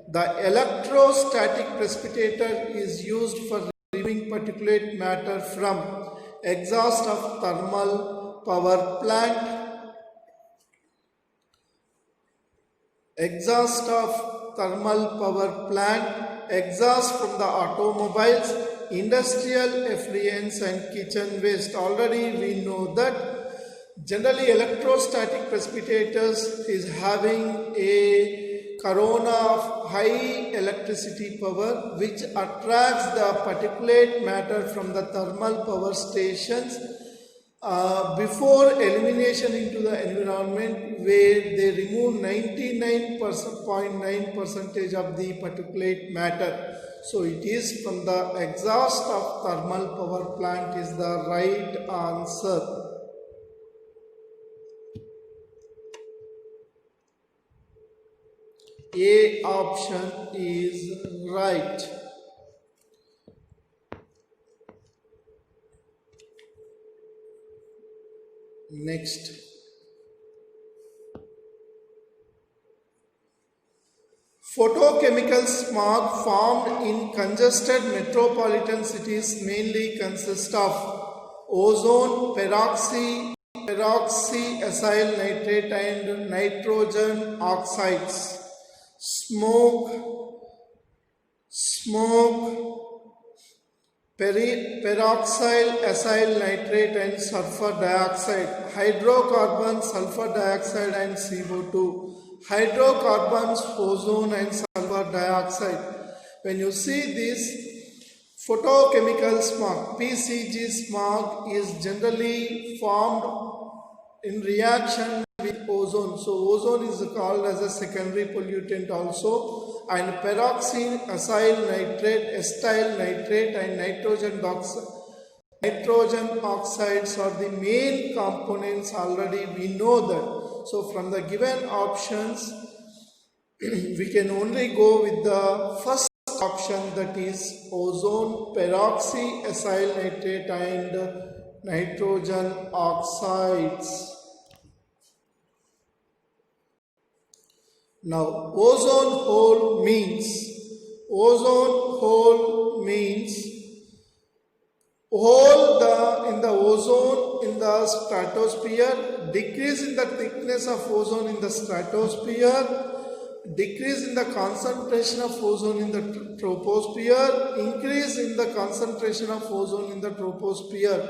The electrostatic precipitator is used for removing particulate matter from exhaust of thermal power plant, exhaust from the automobiles, industrial effluents and kitchen waste. Already we know that generally electrostatic precipitators is having a corona of high electricity power which attracts the particulate matter from the thermal power stations before elimination into the environment, where they remove 99.9% of the particulate matter. So it is from the exhaust of thermal power plant is the right answer. A option is right. Next. Photochemical smog formed in congested metropolitan cities mainly consist of ozone, peroxyacyl nitrate and nitrogen oxides. Smoke, peroxyl acyl nitrate and sulfur dioxide, hydrocarbons, sulfur dioxide and CO2, hydrocarbons, ozone and sulfur dioxide. When you see this photochemical smog, PCG smog is generally formed in reaction with ozone. So ozone is called as a secondary pollutant also, and peroxyacyl nitrate, acetyl nitrate and nitrogen oxides are the main components. Already we know that. So from the given options we can only go with the first option, that is ozone, peroxyacyl nitrate and nitrogen oxides. Now ozone hole means hole in the ozone in the stratosphere, decrease in the thickness of ozone in the stratosphere, decrease in the concentration of ozone in the troposphere, increase in the concentration of ozone in the troposphere.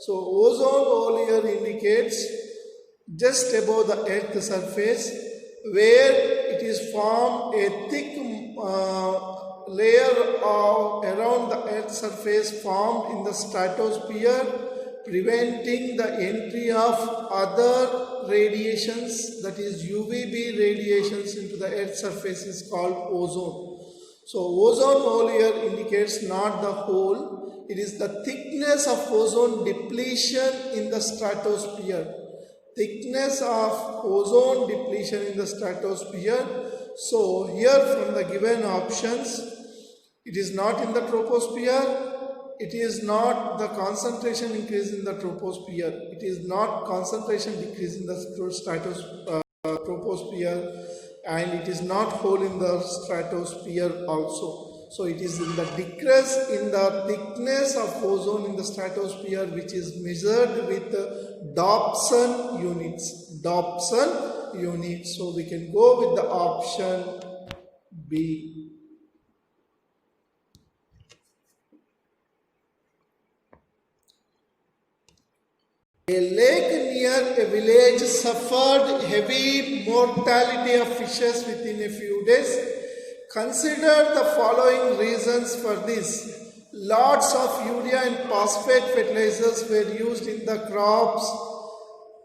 So ozone hole here indicates just above the earth surface, where it is formed a thick layer around the earth surface formed in the stratosphere, preventing the entry of other radiations, that is UVB radiations into the earth surface, is called ozone. So ozone hole here indicates not the hole, it is the thickness of ozone depletion in the stratosphere. Thickness of ozone depletion in the stratosphere. So here from the given options, it is not in the troposphere, it is not the concentration increase in the troposphere, it is not concentration decrease in the troposphere, and it is not hole in the stratosphere also. So it is in the decrease in the thickness of ozone in the stratosphere, which is measured with Dobson units. So we can go with the option B. A lake near a village suffered heavy mortality of fishes within a few days. Consider the following reasons for this. Lots of urea and phosphate fertilizers were used in the crops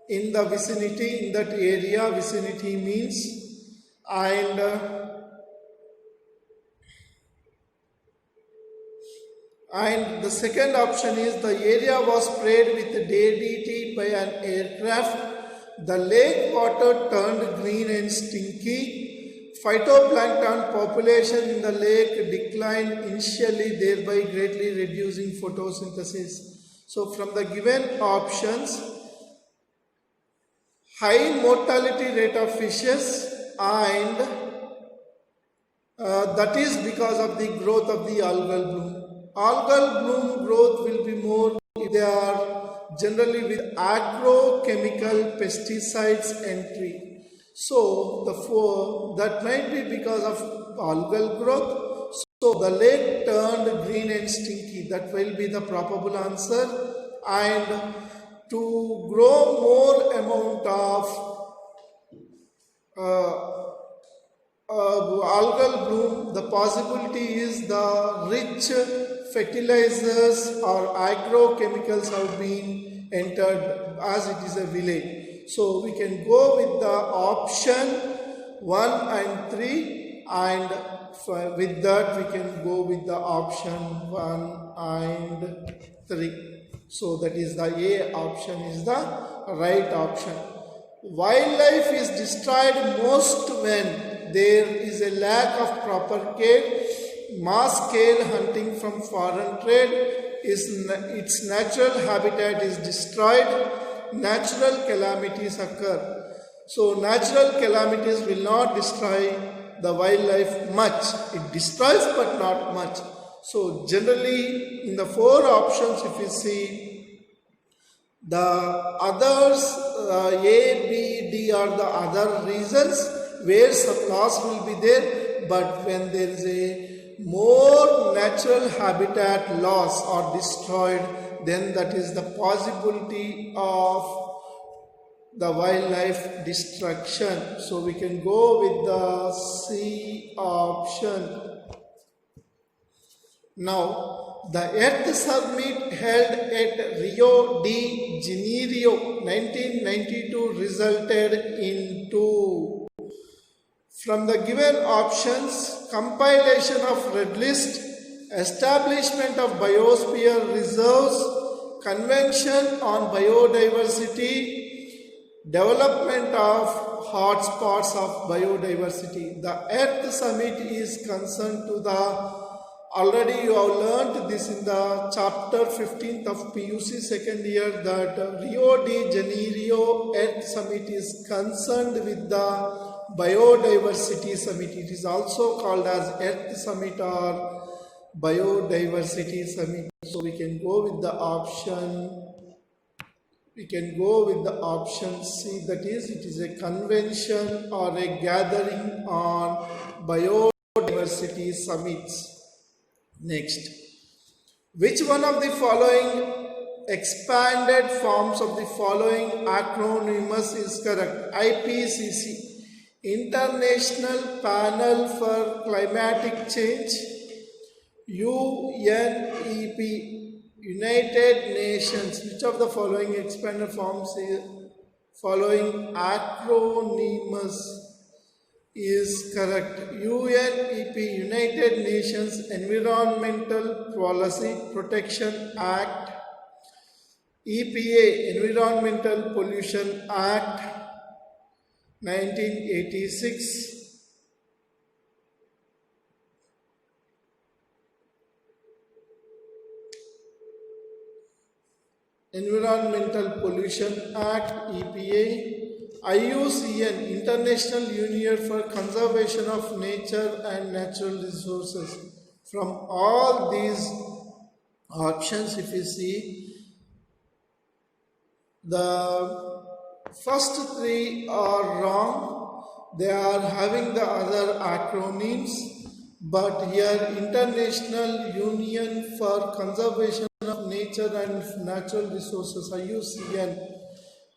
in the vicinity, in that area. Vicinity means, and And the second option is the area was sprayed with DDT by an aircraft. The lake water turned green and stinky. Phytoplankton population in the lake declined initially, thereby greatly reducing photosynthesis. So from the given options, high mortality rate of fishes, and that is because of the growth of the algal bloom. Algal bloom growth will be more if they are generally with agrochemical pesticides entry. So that might be because of algal growth. So the lake turned green and stinky. That will be the probable answer. And to grow more amount of algal bloom, the possibility is the rich fertilizers or agrochemicals have been entered as it is a village. So we can go with the option 1 and 3, and with that we can go with the option 1 and 3. So that is the A option is the right option. Wildlife is destroyed most when there is a lack of proper care. Mass scale hunting from foreign trade its natural habitat is destroyed. Natural calamities occur. So natural calamities will not destroy the wildlife much. It destroys but not much. So generally in the 4 options, if you see, the others A, B, D are the other reasons where some loss will be there, but when there is a more natural habitat loss or destroyed, then that is the possibility of the wildlife destruction. So we can go with the C option. Now, the Earth Summit held at Rio de Janeiro 1992 resulted in 2. From the given options, compilation of red list, establishment of biosphere reserves, convention on biodiversity, development of hotspots of biodiversity. The Earth Summit is concerned to the, already you have learnt this in the chapter 15th of PUC second year, that Rio de Janeiro Earth Summit is concerned with the Biodiversity Summit. It is also called as Earth Summit or Biodiversity Summit. So we can go with the option. We can go with the option C. That is, it is a convention or a gathering on biodiversity summits. Next, which one of the following expanded forms of the following acronyms is correct? IPCC, International Panel for Climatic Change. UNEP, United Nations. Which of the following expanded forms is following acronyms is correct? UNEP, United Nations Environmental Policy Protection Act. EPA, Environmental Pollution Act 1986. Environmental Pollution Act, EPA. IUCN, International Union for Conservation of Nature and Natural Resources. From all these options, if you see, the first 3 are wrong. They are having the other acronyms, but here International Union for Conservation of Nature and Natural Resources, IUCN,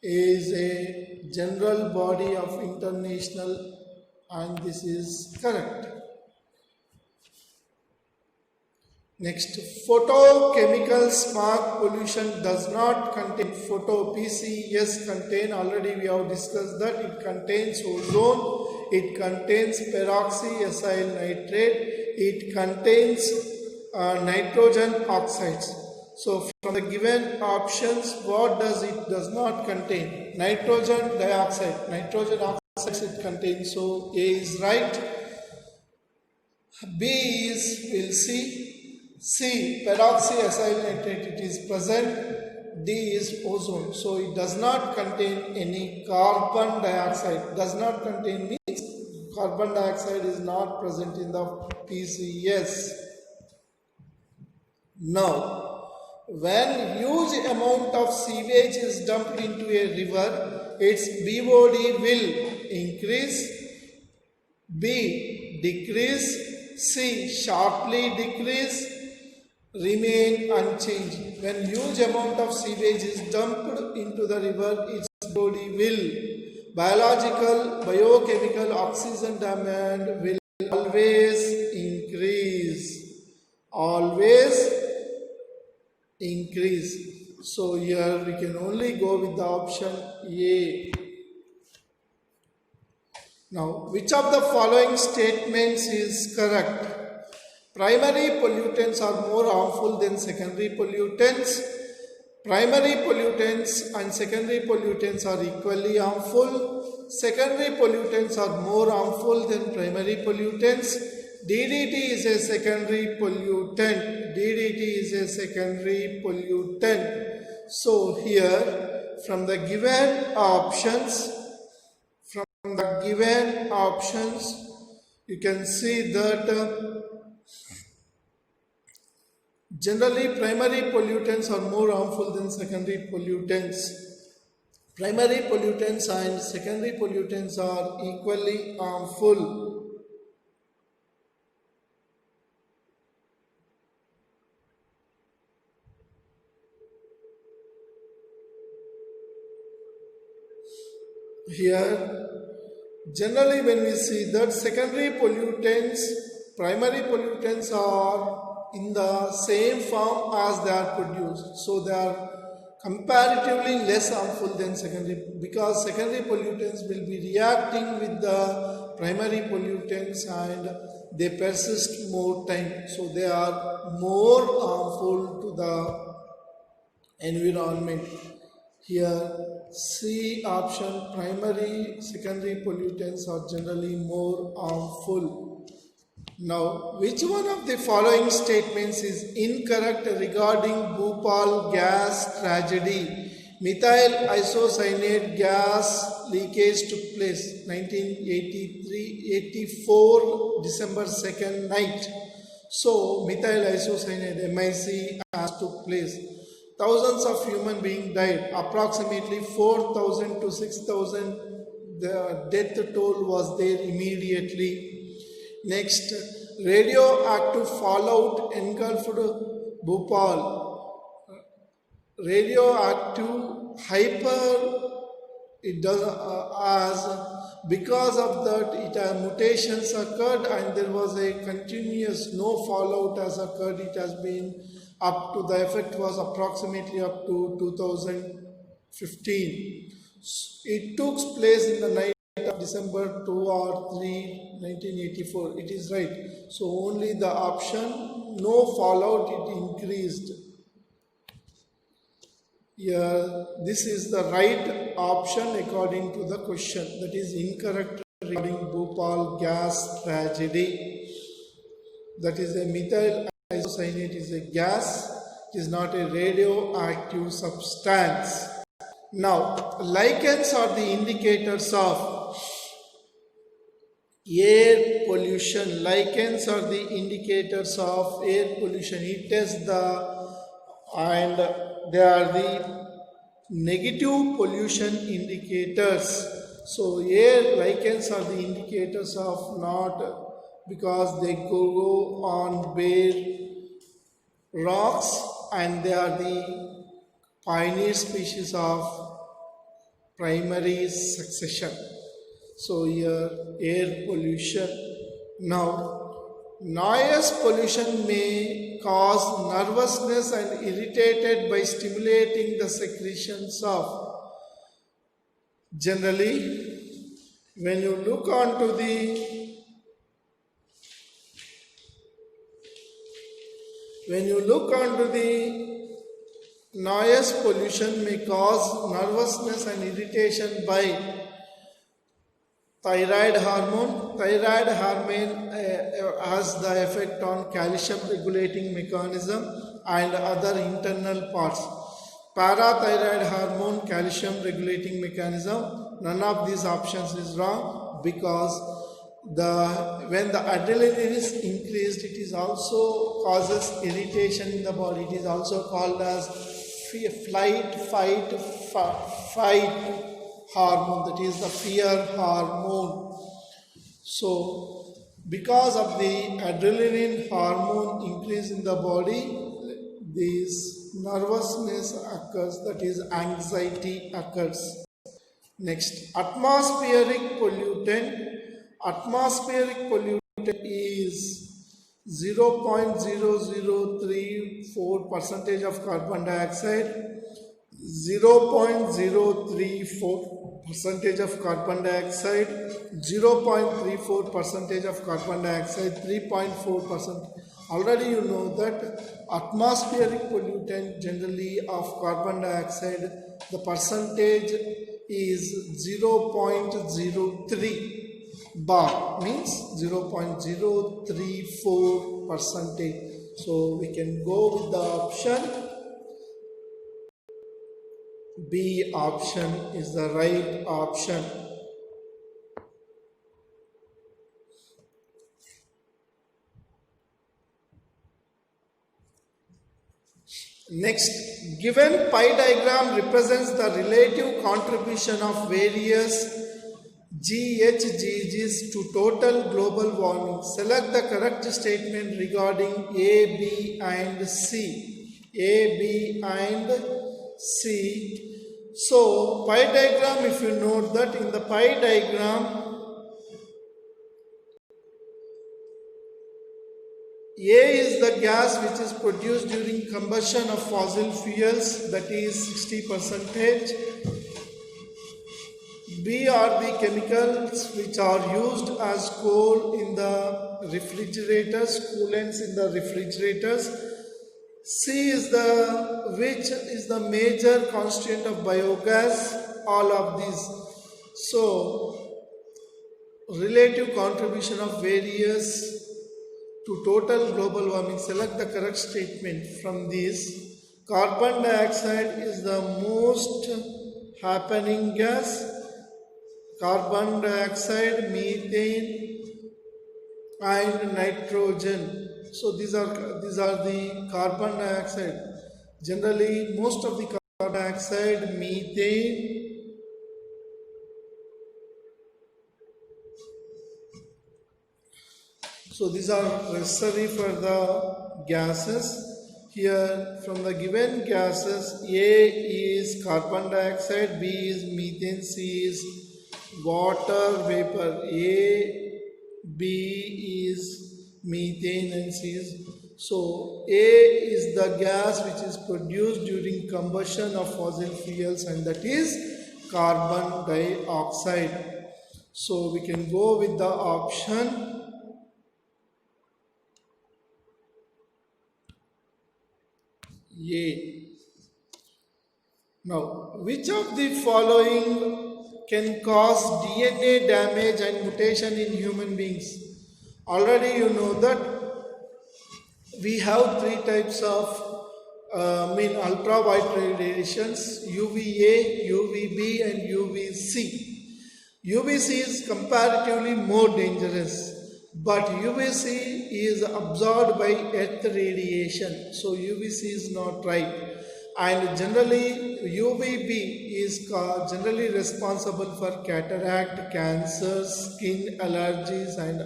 is a general body of international, and this is correct. Next, photochemical smog pollution does not contain PCS contain, already we have discussed that it contains ozone, it contains peroxyacyl nitrate, it contains nitrogen oxides. So from the given options, what does it does not contain? Nitrogen dioxide. Nitrogen oxides it contains. So A is right. B is, we'll see. C, peroxyacyl nitrate, it is present. D is ozone. So it does not contain any carbon dioxide. Does not contain means carbon dioxide is not present in the PCS. Now, when huge amount of sewage is dumped into a river, its BOD will increase, B decrease, C sharply decrease, remain unchanged. When huge amount of sewage is dumped into the river, its body will biological, biochemical oxygen demand will always increase. Always increase. So here we can only go with the option A. Now, which of the following statements is correct? Primary pollutants are more harmful than secondary pollutants. Primary pollutants and secondary pollutants are equally harmful. Secondary pollutants are more harmful than primary pollutants. DDT is a secondary pollutant. DDT is a secondary pollutant. So here from the given options, you can see that generally primary pollutants are more harmful than secondary pollutants. Primary pollutants and secondary pollutants are equally harmful. Here, generally when we see that secondary pollutants, primary pollutants are in the same form as they are produced. So they are comparatively less harmful than secondary, because secondary pollutants will be reacting with the primary pollutants and they persist more time. So they are more harmful to the environment. Here C option, primary secondary pollutants are generally more harmful. Now, which one of the following statements is incorrect regarding Bhopal gas tragedy? Methyl isocyanate gas leakage took place 1984 December 2nd night. So, methyl isocyanate MIC has took place. Thousands of human beings died. Approximately 4,000 to 6,000 the death toll was there immediately. Next, radioactive fallout engulfed Bhopal. Radioactive hyper, it does as because of that mutations occurred and there was a continuous no fallout has occurred. It has been up to the effect was approximately up to 2015. It took place in the night of December 2 or 3, 1984. It is right. So only the option no fallout, it increased. Yeah, this is the right option according to the question. That is incorrect regarding Bhopal gas tragedy. That is a methyl isocyanate is a gas. It is not a radioactive substance. Now, lichens are the indicators of air pollution. Lichens are the indicators of air pollution. It is and they are the negative pollution indicators. So air lichens are the indicators of not, because they go on bare rocks and they are the pioneer species of primary succession. So here air pollution. Now, noise pollution may cause nervousness and irritated by stimulating the secretions of. Generally, when you look onto the When you look onto the noise pollution may cause nervousness and irritation by thyroid hormone. Thyroid hormone has the effect on calcium regulating mechanism and other internal parts. Parathyroid hormone, calcium regulating mechanism. None of these options is wrong, because when the adrenaline is increased, it is also causes irritation in the body. It is also called as flight, fight hormone, that is the fear hormone. So because of the adrenaline hormone increase in the body, this nervousness occurs, that is anxiety occurs. Next, atmospheric pollutant. Atmospheric pollutant is 0.0034 percentage of carbon dioxide, 0.034 percentage of carbon dioxide, 0.34 percentage of carbon dioxide, 3.4%. Already you know that atmospheric pollutant generally of carbon dioxide, the percentage is 0.03 bar, means 0.034 percentage. So we can go with the option B. Option is the right option. Next, given pie diagram represents the relative contribution of various GHGs to total global warming. Select the correct statement regarding A, B and C. A, B and C. So, pie diagram, if you note that in the pie diagram, A is the gas which is produced during combustion of fossil fuels, that is 60%. B are the chemicals which are used as coal in the refrigerators, coolants in the refrigerators. C is which is the major constituent of biogas, all of these. So, relative contribution of various to total global warming. Select the correct statement from this. Carbon dioxide is the most happening gas. Carbon dioxide, methane and nitrogen. So these are the carbon dioxide. Generally, most of the carbon dioxide, methane, so these are necessary for the gases. Here from the given gases, A is carbon dioxide, B is methane, C is water vapor. A, B is methane and C is. So A is the gas which is produced during combustion of fossil fuels, and that is carbon dioxide. So we can go with the option A. Now, which of the following can cause DNA damage and mutation in human beings? Already you know that we have three types of ultraviolet radiations: UVA, UVB and UVC. UVC is comparatively more dangerous, but UVC is absorbed by earth radiation, so UVC is not right. And generally UVB is generally responsible for cataract, cancer, skin allergies and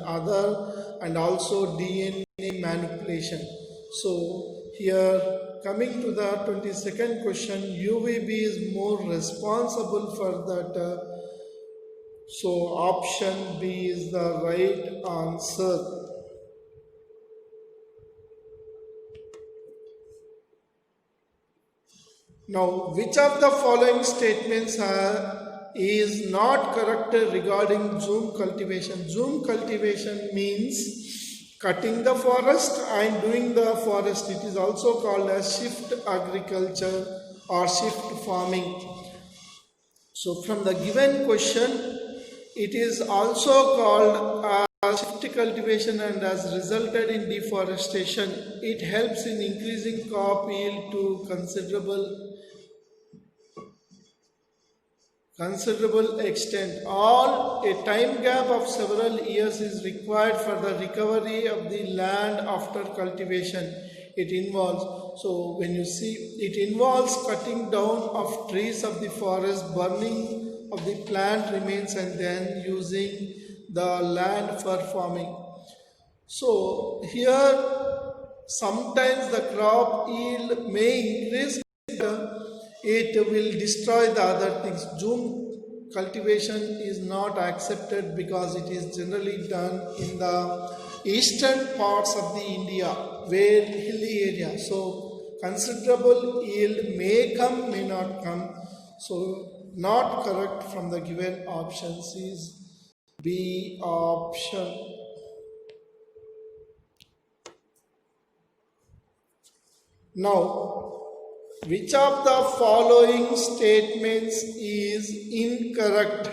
also DNA manipulation. So here, coming to the 22nd question, UVB is more responsible for that. So option B is the right answer. Now, which of the following statements is not correct regarding zoom cultivation? Zoom cultivation means cutting the forest and doing the forest. It is also called as shift agriculture or shift farming. So from the given question, it is also called shift cultivation and has resulted in deforestation. It helps in increasing crop yield to considerable extent. All a time gap of several years is required for the recovery of the land after cultivation. It involves, so when you see, it involves cutting down of trees of the forest, burning of the plant remains, and then using the land for farming. So here sometimes the crop yield may increase, it will destroy the other things. June cultivation is not accepted because it is generally done in the eastern parts of the India, where hilly area. So considerable yield may come, may not come. So not correct from the given options is B option. Now, which of the following statements is incorrect?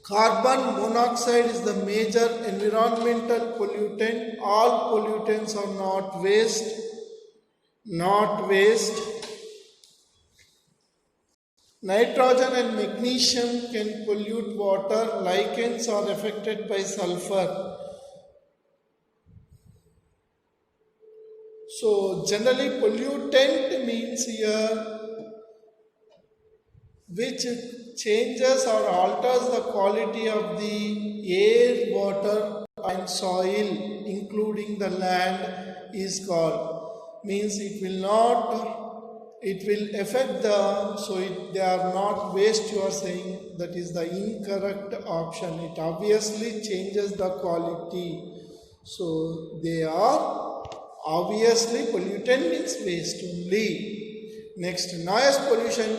Carbon monoxide is the major environmental pollutant. All pollutants are not waste. Not waste. Nitrogen and magnesium can pollute water. Lichens are affected by sulfur. So generally pollutant means here which changes or alters the quality of the air, water and soil including the land is called. Means it will affect the, so they are not waste, you are saying. That is the incorrect option. It obviously changes the quality. So they are obviously pollutant means waste only. Next, noise pollution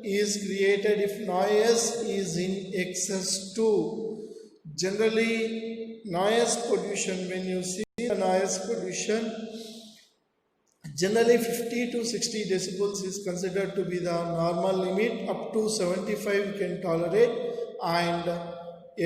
is created if noise is in excess too. Generally, noise pollution, when you see the noise pollution, generally 50 to 60 decibels is considered to be the normal limit. Up to 75 we can tolerate, and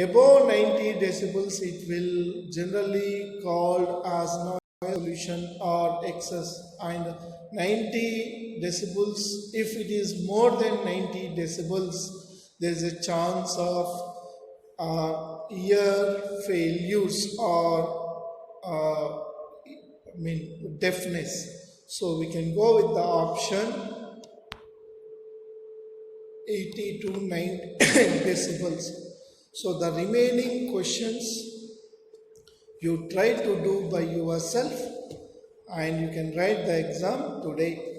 above 90 decibels it will generally called as noise pollution or excess. And 90 decibels, if it is more than 90 decibels, there is a chance of ear failures or deafness. So we can go with the option 80 to 90 decibels. So the remaining questions you try to do by yourself, and you can write the exam today.